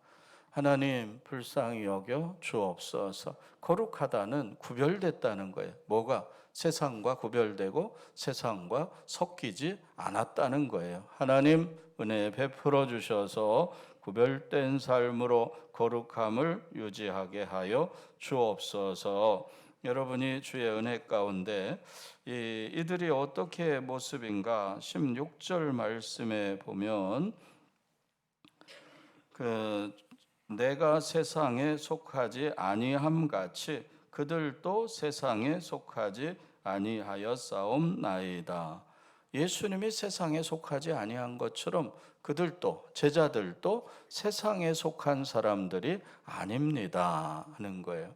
하나님 불쌍히 여겨 주옵소서. 거룩하다는 구별됐다는 거예요. 뭐가? 세상과 구별되고 세상과 섞이지 않았다는 거예요. 하나님 은혜 베풀어 주셔서 구별된 삶으로 거룩함을 유지하게 하여 주옵소서. 여러분이 주의 은혜 가운데 이들이 어떻게 모습인가 16절 말씀에 보면 내가 세상에 속하지 아니함 같이 그들도 세상에 속하지 아니하였사옵나이다. 예수님이 세상에 속하지 아니한 것처럼 그들도, 제자들도 세상에 속한 사람들이 아닙니다 하는 거예요.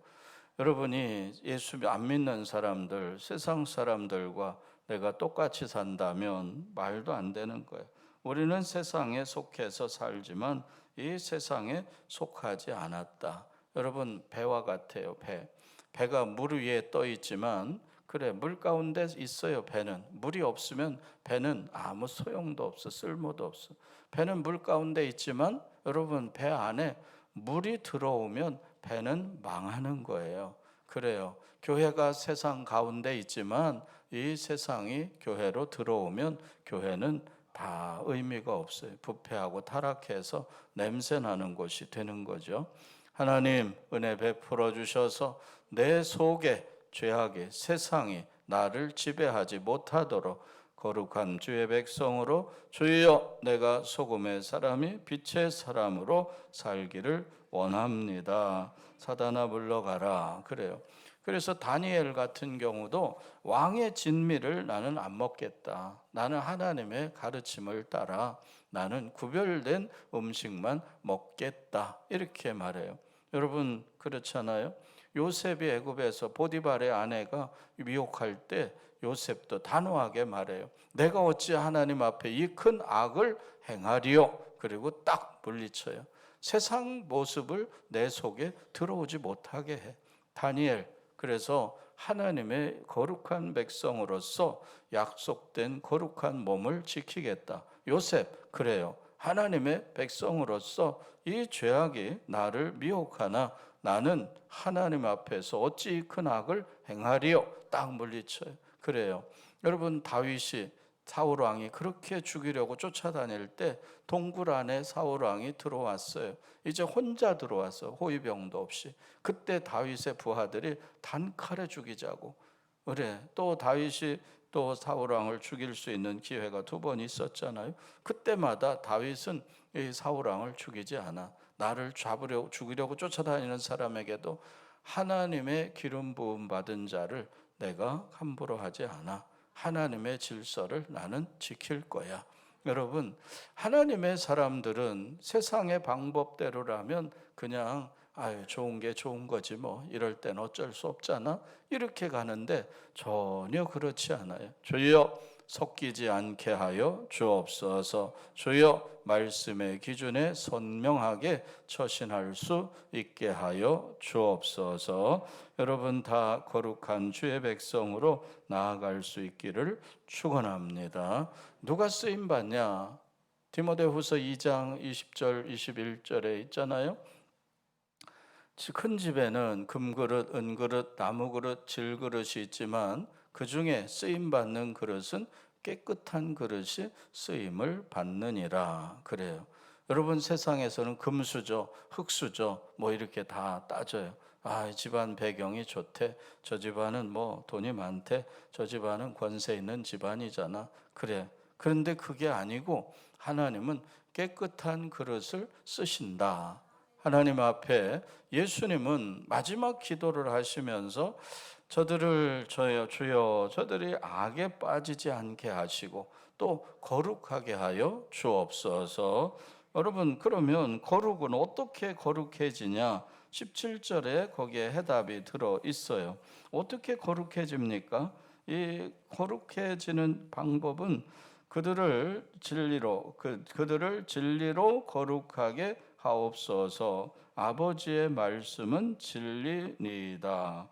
여러분이 예수 안 믿는 사람들, 세상 사람들과 내가 똑같이 산다면 말도 안 되는 거예요. 우리는 세상에 속해서 살지만 이 세상에 속하지 않았다. 여러분, 배와 같아요. 배가 물 위에 떠 있지만, 그래, 물 가운데 있어요. 배는 물이 없으면 배는 아무 소용도 없어, 쓸모도 없어. 배는 물 가운데 있지만 여러분, 배 안에 물이 들어오면 배는 망하는 거예요. 그래요. 교회가 세상 가운데 있지만 이 세상이 교회로 들어오면 교회는 다 의미가 없어요. 부패하고 타락해서 냄새나는 곳이 되는 거죠. 하나님 은혜 베풀어 주셔서 내 속에 죄악이, 세상이 나를 지배하지 못하도록 거룩한 주의 백성으로 주여 내가 소금의 사람이 빛의 사람으로 살기를 원합니다. 사단아 물러가라. 그래요. 그래서 다니엘 같은 경우도 왕의 진미를 나는 안 먹겠다. 나는 하나님의 가르침을 따라 나는 구별된 음식만 먹겠다. 이렇게 말해요. 여러분 그렇잖아요. 요셉이 애굽에서 보디발의 아내가 미혹할 때 요셉도 단호하게 말해요. 내가 어찌 하나님 앞에 이 큰 악을 행하리요. 그리고 딱 물리쳐요. 세상 모습을 내 속에 들어오지 못하게 해. 다니엘, 그래서 하나님의 거룩한 백성으로서 약속된 거룩한 몸을 지키겠다. 요셉, 그래요. 하나님의 백성으로서 이 죄악이 나를 미혹하나 나는 하나님 앞에서 어찌 큰 악을 행하리요? 딱 물리쳐요. 그래요. 여러분 다윗이 사울 왕이 그렇게 죽이려고 쫓아다닐 때 동굴 안에 사울 왕이 들어왔어요. 이제 혼자 들어왔어요. 호위병도 없이. 그때 다윗의 부하들이 단칼에 죽이자고. 그래. 또 다윗이 또 사울 왕을 죽일 수 있는 기회가 두 번 있었잖아요. 그때마다 다윗은 이 사울 왕을 죽이지 않아. 나를 잡으려고 죽이려고 쫓아다니는 사람에게도 하나님의 기름 부음 받은 자를 내가 함부로 하지 않아. 하나님의 질서를 나는 지킬 거야. 여러분, 하나님의 사람들은 세상의 방법대로라면 그냥 좋은 게 좋은 거지 뭐 이럴 땐 어쩔 수 없잖아 이렇게 가는데 전혀 그렇지 않아요. 주여 섞이지 않게 하여 주옵소서. 주여 말씀의 기준에 선명하게 처신할 수 있게 하여 주옵소서. 여러분 다 거룩한 주의 백성으로 나아갈 수 있기를 축원합니다. 누가 쓰임 받냐? 디모데후서 2장 20절 21절에 있잖아요. 큰 집에는 금그릇, 은그릇, 나무그릇, 질그릇이 있지만 그 중에 쓰임받는 그릇은 깨끗한 그릇이 쓰임을 받느니라. 그래요. 여러분 세상에서는 금수저, 흙수저 뭐 이렇게 다 따져요. 집안 배경이 좋대. 저 집안은 뭐 돈이 많대. 저 집안은 권세 있는 집안이잖아. 그래. 그런데 그게 아니고 하나님은 깨끗한 그릇을 쓰신다. 하나님 앞에 예수님은 마지막 기도를 하시면서 주여 저들이 악에 빠지지 않게 하시고 또 거룩하게 하여 주옵소서. 여러분, 그러면 거룩은 어떻게 거룩해지냐? 17절에 거기에 해답이 들어 있어요. 어떻게 거룩해집니까? 이 거룩해지는 방법은 그들을 진리로 거룩하게 하옵소서. 아버지의 말씀은 진리니이다.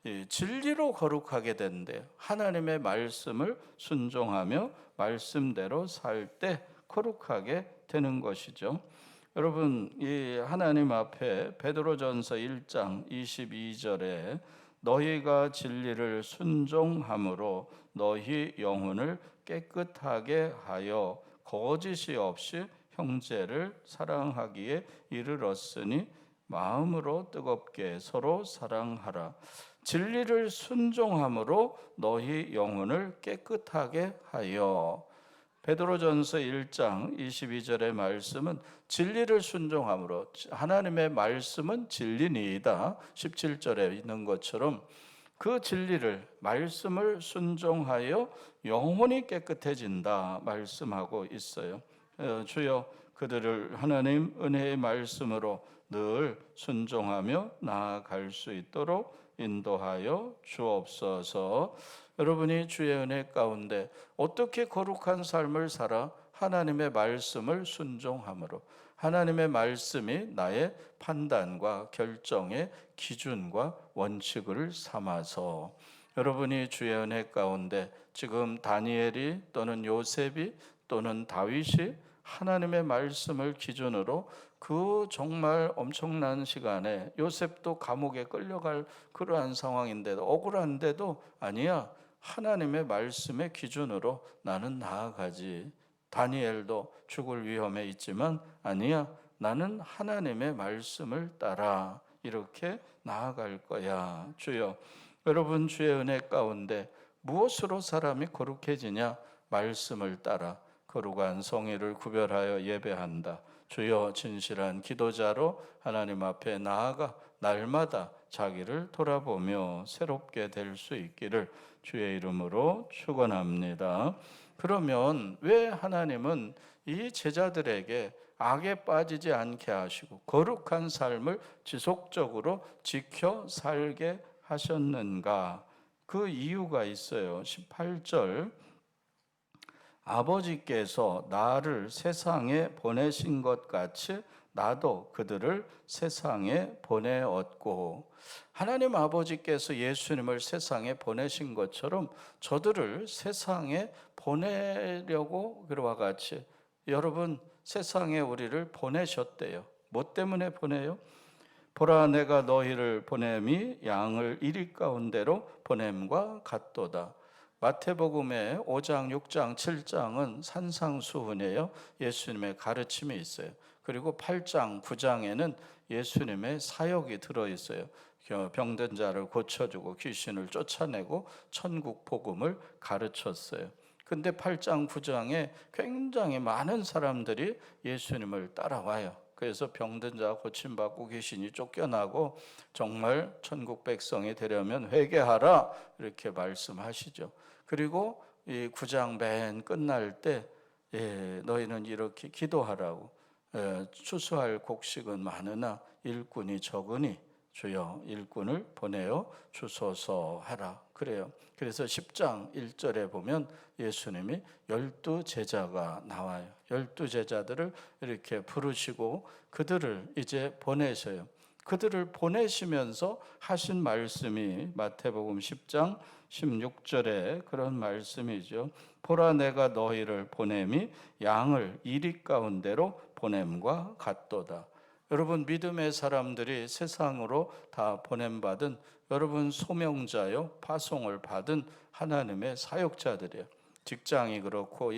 이 진리로 거룩하게 된대요. 하나님의 말씀을 순종하며 말씀대로 살 때 거룩하게 되는 것이죠. 여러분, 이 하나님 앞에 베드로전서 1장 22절에 너희가 진리를 순종함으로 너희 영혼을 깨끗하게 하여 거짓이 없이 형제를 사랑하기에 이르렀으니 마음으로 뜨겁게 서로 사랑하라. 진리를 순종함으로 너희 영혼을 깨끗하게 하여. 베드로전서 1장 22절의 말씀은 진리를 순종함으로, 하나님의 말씀은 진리니이다 17절에 있는 것처럼 그 진리를, 말씀을 순종하여 영혼이 깨끗해진다 말씀하고 있어요. 주여 그들을 하나님 은혜의 말씀으로 늘 순종하며 나아갈 수 있도록 인도하여 주옵소서. 여러분이 주의 은혜 가운데 어떻게 거룩한 삶을 살아? 하나님의 말씀을 순종함으로. 하나님의 말씀이 나의 판단과 결정의 기준과 원칙을 삼아서. 여러분이 주의 은혜 가운데 지금 다니엘이 또는 요셉이 또는 다윗이 하나님의 말씀을 기준으로 그 정말 엄청난 시간에, 요셉도 감옥에 끌려갈 그러한 상황인데도, 억울한데도 아니야, 하나님의 말씀의 기준으로 나는 나아가지. 다니엘도 죽을 위험에 있지만 아니야, 나는 하나님의 말씀을 따라 이렇게 나아갈 거야. 주여, 여러분 주의 은혜 가운데 무엇으로 사람이 거룩해지냐? 말씀을 따라 거룩한 성의를 구별하여 예배한다. 주여, 진실한 기도자로 하나님 앞에 나아가 날마다 자기를 돌아보며 새롭게 될 수 있기를 주의 이름으로 축원합니다. 그러면 왜 하나님은 이 제자들에게 악에 빠지지 않게 하시고 거룩한 삶을 지속적으로 지켜 살게 하셨는가? 그 이유가 있어요. 18절, 아버지께서 나를 세상에 보내신 것 같이 나도 그들을 세상에 보내었고. 하나님 아버지께서 예수님을 세상에 보내신 것처럼 저들을 세상에 보내려고 그와 같이, 여러분, 세상에 우리를 보내셨대요. 뭐 때문에 보내요? 보라, 내가 너희를 보냄이 양을 이리 가운데로 보냄과 같도다. 마태복음의 5장, 6장, 7장은 산상수훈이에요. 예수님의 가르침이 있어요. 그리고 8장, 9장에는 예수님의 사역이 들어있어요. 병든 자를 고쳐주고 귀신을 쫓아내고 천국 복음을 가르쳤어요. 근데 8장, 9장에 굉장히 많은 사람들이 예수님을 따라와요. 그래서 병든 자 고침받고 귀신이 쫓겨나고 정말 천국 백성이 되려면 회개하라 이렇게 말씀하시죠. 그리고 이 9장 맨 끝날 때 너희는 이렇게 기도하라고, 추수할 곡식은 많으나 일꾼이 적으니 주여 일꾼을 보내어 주소서 하라 그래요. 그래서 10장 1절에 보면 예수님이 12제자가 나와요. 12제자들을 이렇게 부르시고 그들을 이제 보내셔요. 그들을 보내시면서 하신 말씀이 마태복음 10장 16절에 그런 말씀이죠. 보라, 내가 너희를 보냄이 양을 이리 가운데로 보냄과 같도다. 여러분, 믿음의 사람들이 세상으로 다 보냄받은, 여러분 소명자요, 파송을 받은 하나님의 사역자들이에요. 직장이 그렇고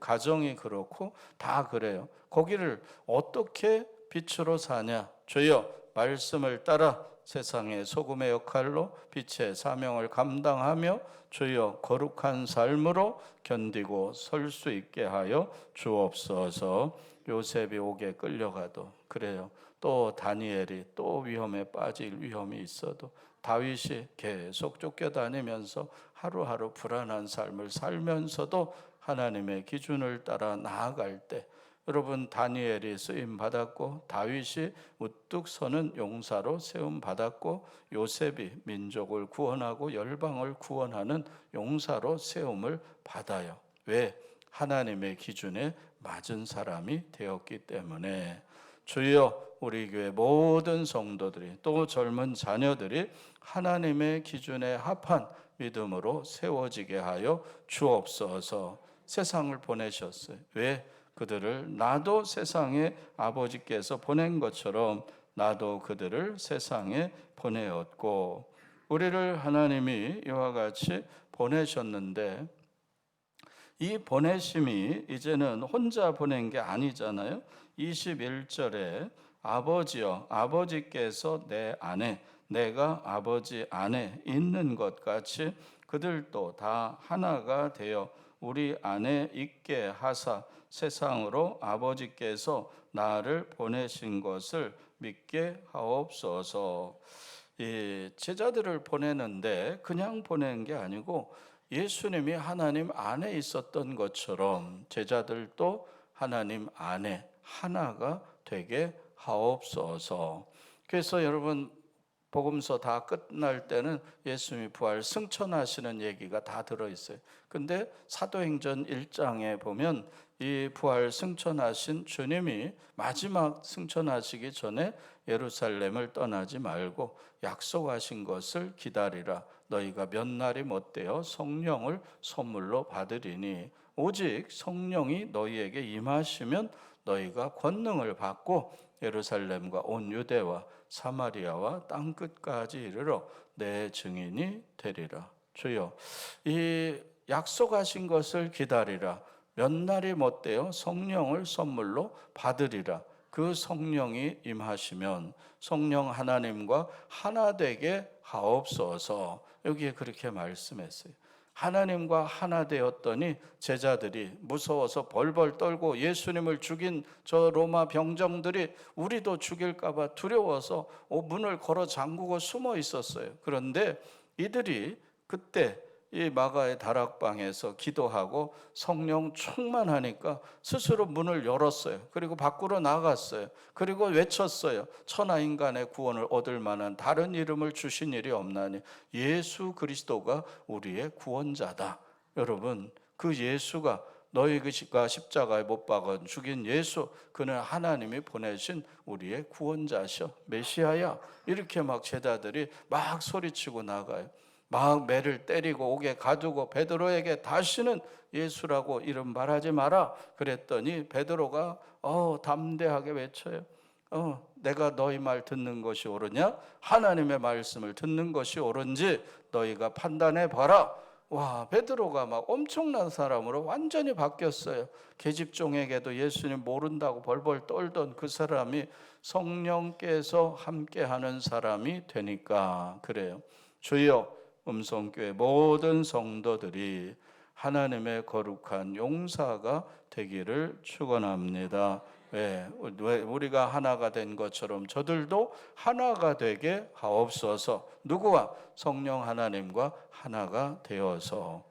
가정이 그렇고 다 그래요. 거기를 어떻게 빛으로 사냐? 주여, 말씀을 따라 세상의 소금의 역할로 빛의 사명을 감당하며 주여 거룩한 삶으로 견디고 설 수 있게 하여 주옵소서. 요셉이 옥에 끌려가도 그래요. 또 다니엘이 또 위험에 빠질 위험이 있어도, 다윗이 계속 쫓겨다니면서 하루하루 불안한 삶을 살면서도 하나님의 기준을 따라 나아갈 때, 여러분 다니엘이 쓰임 받았고 다윗이 우뚝 서는 용사로 세움 받았고 요셉이 민족을 구원하고 열방을 구원하는 용사로 세움을 받아요. 왜? 하나님의 기준에 맞은 사람이 되었기 때문에. 주여, 우리 교회 모든 성도들이 또 젊은 자녀들이 하나님의 기준에 합한 믿음으로 세워지게 하여 주옵소서. 세상을 보내셨어요. 왜? 그들을 나도 세상에 아버지께서 보낸 것처럼 나도 그들을 세상에 보내었고, 우리를 하나님이 이와 같이 보내셨는데 이 보내심이 이제는 혼자 보낸 게 아니잖아요. 21절에 아버지여, 아버지께서 내 안에, 내가 아버지 안에 있는 것 같이 그들도 다 하나가 되어 우리 안에 있게 하사 세상으로 아버지께서 나를 보내신 것을 믿게 하옵소서. 이 제자들을 보내는데 그냥 보내는 게 아니고 예수님이 하나님 안에 있었던 것처럼 제자들도 하나님 안에 하나가 되게 하옵소서. 그래서 여러분 복음서 다 끝날 때는 예수님이 부활 승천하시는 얘기가 다 들어있어요. 근데 사도행전 1장에 보면 이 부활 승천하신 주님이 마지막 승천하시기 전에 예루살렘을 떠나지 말고 약속하신 것을 기다리라. 너희가 몇 날이 못되어 성령을 선물로 받으리니 오직 성령이 너희에게 임하시면 너희가 권능을 받고 예루살렘과 온 유대와 사마리아와 땅끝까지 이르러 내 증인이 되리라. 주여, 이 약속하신 것을 기다리라. 몇 날이 못되어 성령을 선물로 받으리라. 그 성령이 임하시면 성령 하나님과 하나 되게 하옵소서. 여기에 그렇게 말씀했어요. 하나님과 하나 되었더니 제자들이 무서워서 벌벌 떨고 예수님을 죽인 저 로마 병정들이 우리도 죽일까 봐 두려워서 문을 걸어 잠그고 숨어 있었어요. 그런데 이들이 그때 이 마가의 다락방에서 기도하고 성령 충만하니까 스스로 문을 열었어요. 그리고 밖으로 나갔어요. 그리고 외쳤어요. 천하인간의 구원을 얻을 만한 다른 이름을 주신 일이 없나니 예수 그리스도가 우리의 구원자다. 여러분, 그 예수가 너희가 십자가에 못 박아 죽인 예수, 그는 하나님이 보내신 우리의 구원자셔, 메시아야. 이렇게 막 제자들이 막 소리치고 나가요. 막 매를 때리고 옥에 가두고 베드로에게 다시는 예수라고 이름 말하지 마라 그랬더니 베드로가 담대하게 외쳐요. 내가 너희 말 듣는 것이 옳으냐? 하나님의 말씀을 듣는 것이 옳은지 너희가 판단해 봐라. 와, 베드로가 막 엄청난 사람으로 완전히 바뀌었어요. 계집종에게도 예수님 모른다고 벌벌 떨던 그 사람이 성령께서 함께하는 사람이 되니까 그래요. 주여, 음성교회 모든 성도들이 하나님의 거룩한 용사가 되기를 축원합니다. 왜 우리가 하나가 된 것처럼 저들도 하나가 되게 하옵소서. 누구와? 성령 하나님과 하나가 되어서.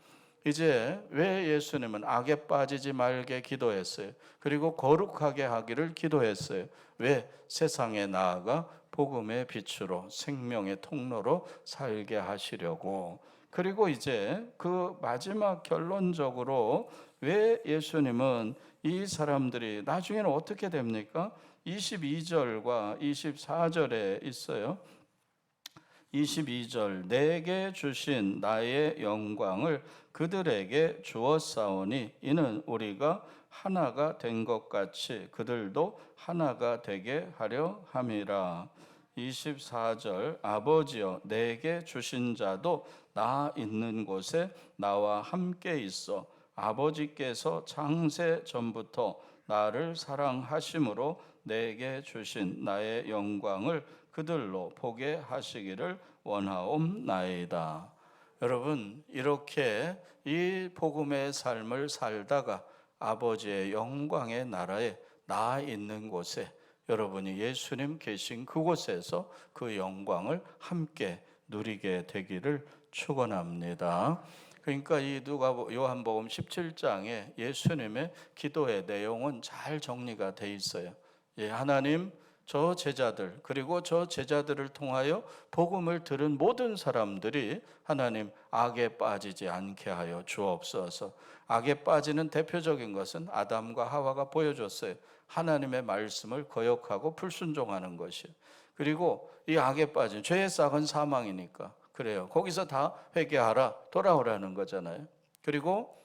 이제 왜 예수님은 악에 빠지지 말게 기도했어요? 그리고 거룩하게 하기를 기도했어요. 왜? 세상에 나아가 복음의 빛으로 생명의 통로로 살게 하시려고. 그리고 이제 그 마지막 결론적으로 왜 예수님은 이 사람들이 나중에는 어떻게 됩니까? 22절과 24절에 있어요. 22절 내게 주신 나의 영광을 그들에게 주었사오니 이는 우리가 하나가 된 것 같이 그들도 하나가 되게 하려 함이라. 24절 아버지여 내게 주신 자도 나 있는 곳에 나와 함께 있어 아버지께서 창세 전부터 나를 사랑하심으로 내게 주신 나의 영광을 그들로 보게 하시기를 원하옵나이다. 여러분, 이렇게 이 복음의 삶을 살다가 아버지의 영광의 나라에 나 있는 곳에 여러분이 예수님 계신 그곳에서 그 영광을 함께 누리게 되기를 축원합니다. 그러니까 이 요한복음 17장에 예수님의 기도의 내용은 잘 정리가 돼 있어요. 예, 하나님, 저 제자들 그리고 저 제자들을 통하여 복음을 들은 모든 사람들이 하나님 악에 빠지지 않게 하여 주옵소서. 악에 빠지는 대표적인 것은 아담과 하와가 보여줬어요. 하나님의 말씀을 거역하고 불순종하는 것이에요. 그리고 이 악에 빠진 죄의 싹은 사망이니까 그래요. 거기서 다 회개하라, 돌아오라는 거잖아요. 그리고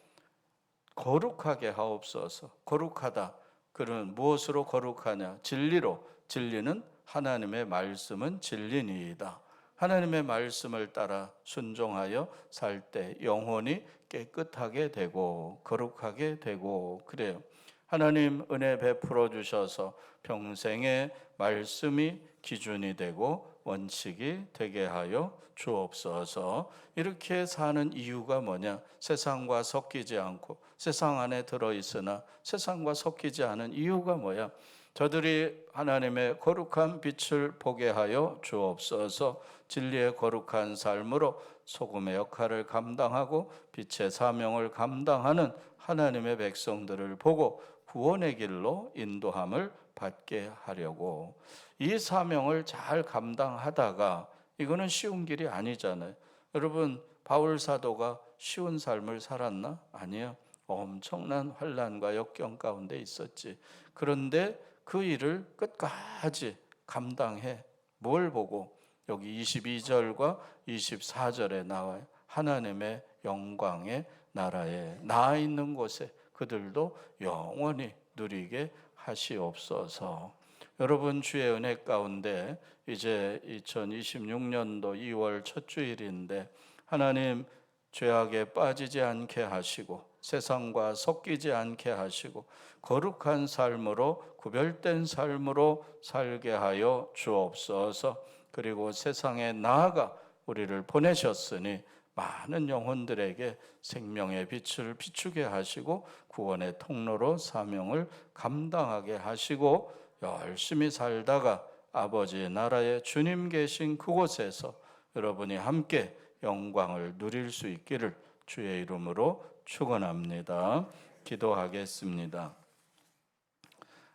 거룩하게 하옵소서. 거룩하다. 그는 무엇으로 거룩하냐? 진리로. 진리는 하나님의 말씀은 진리니이다. 하나님의 말씀을 따라 순종하여 살 때 영혼이 깨끗하게 되고 거룩하게 되고 그래요. 하나님 은혜 베풀어 주셔서 평생의 말씀이 기준이 되고 원칙이 되게 하여 주옵소서. 이렇게 사는 이유가 뭐냐? 세상과 섞이지 않고 세상 안에 들어있으나 세상과 섞이지 않은 이유가 뭐야? 저들이 하나님의 거룩한 빛을 보게 하여 주옵소서. 진리의 거룩한 삶으로 소금의 역할을 감당하고 빛의 사명을 감당하는 하나님의 백성들을 보고 구원의 길로 인도함을 받게 하려고. 이 사명을 잘 감당하다가, 이거는 쉬운 길이 아니잖아요. 여러분, 바울 사도가 쉬운 삶을 살았나? 아니요. 엄청난 환난과 역경 가운데 있었지. 그런데 그 일을 끝까지 감당해. 뭘 보고? 여기 22절과 24절에 나와요. 하나님의 영광의 나라에 나 있는 곳에 그들도 영원히 누리게 하시옵소서. 여러분, 주의 은혜 가운데 이제 2026년도 2월 첫 주일인데 하나님 죄악에 빠지지 않게 하시고 세상과 섞이지 않게 하시고 거룩한 삶으로 구별된 삶으로 살게 하여 주옵소서. 그리고 세상에 나아가 우리를 보내셨으니 많은 영혼들에게 생명의 빛을 비추게 하시고 구원의 통로로 사명을 감당하게 하시고 열심히 살다가 아버지의 나라에 주님 계신 그곳에서 여러분이 함께 영광을 누릴 수 있기를 주의 이름으로 축원합니다. 기도하겠습니다.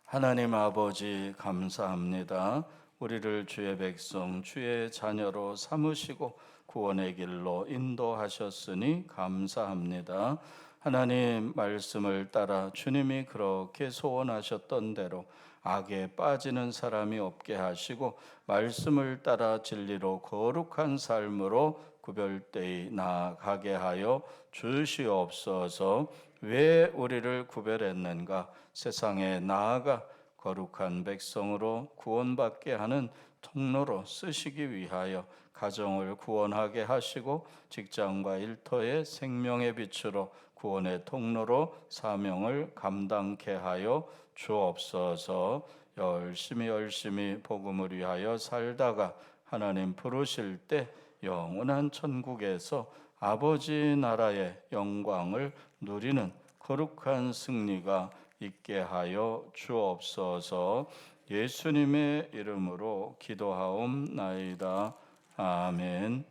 하나님 아버지 감사합니다. 우리를 주의 백성, 주의 자녀로 삼으시고 구원의 길로 인도하셨으니 감사합니다. 하나님 말씀을 따라 주님이 그렇게 소원하셨던 대로 악에 빠지는 사람이 없게 하시고 말씀을 따라 진리로 거룩한 삶으로 구별되이 나아가게 하여 주시옵소서. 왜 우리를 구별했는가? 세상에 나아가 거룩한 백성으로 구원받게 하는 통로로 쓰시기 위하여 가정을 구원하게 하시고 직장과 일터의 생명의 빛으로 구원의 통로로 사명을 감당케 하여 주옵소서. 열심히 복음을 위하여 살다가 하나님 부르실 때 영원한 천국에서 아버지 나라의 영광을 누리는 거룩한 승리가 있게 하여 주옵소서. 예수님의 이름으로 기도하옵나이다. 아멘.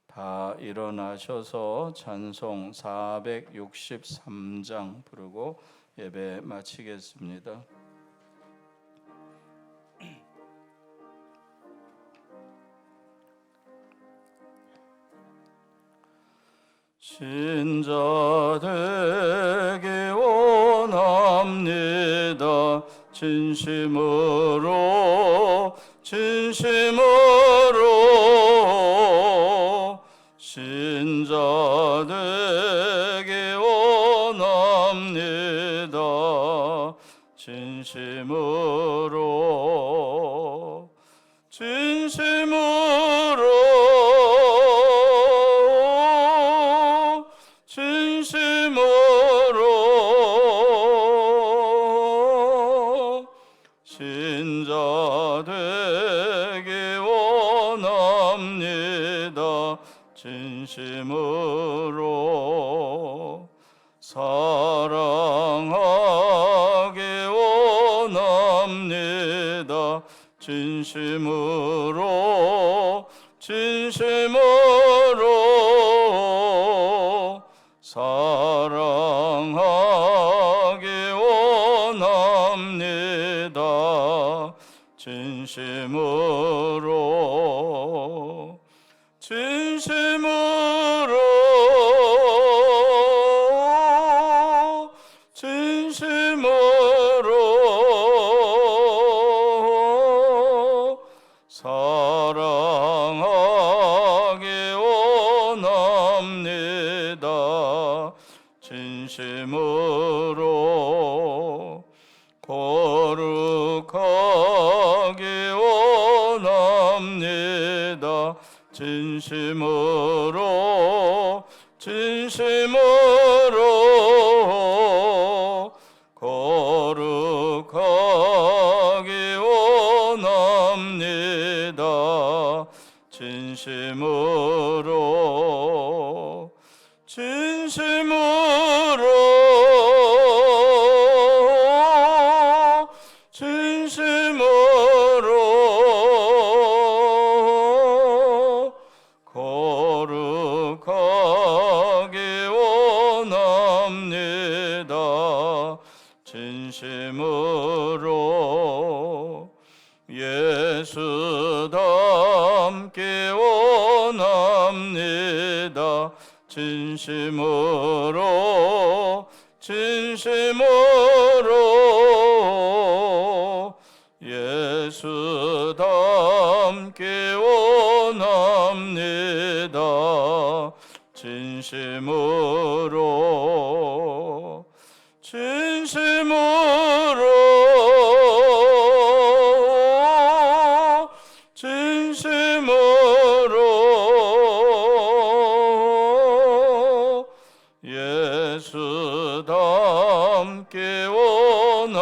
다 일어나셔서 찬송 463장 부르고 예배 마치겠습니다. 신자 되기 원합니다. 진심으로 신자 되기 원합니다. 진심으로 신자 되기 원합니다. 진심으로 사랑하기 원합니다. 진심으로 사랑하기 원합니다. 진심으로 사랑하기 원합니다. 진심으로 거룩하기 원합니다. 진심으로 거룩하기 원합니다. 진심으로 거룩하기 원합니다. 진심으로 예수 닮기 원합니다. 진심으로 예수 닮기 원합니다. 진심으로 예수 닮기 원합니다.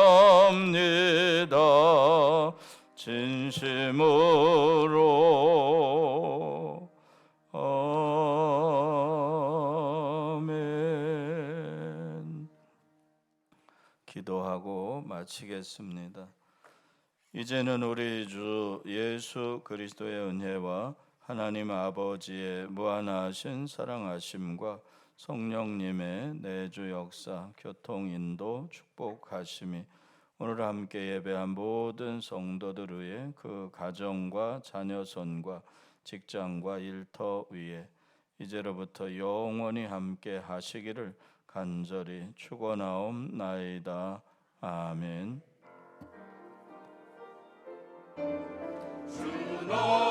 진심으로 아멘. 기도하고 마치겠습니다. 이제는 우리 주 예수 그리스도의 은혜와 하나님 아버지의 무한하신 사랑하심과 성령님의 내주 역사, 교통 인도, 축복하심이 오늘 함께 예배한 모든 성도들 위에 그 가정과 자녀 손과 직장과 일터 위에 이제로부터 영원히 함께 하시기를 간절히 축원하옵나이다. 아멘. 주너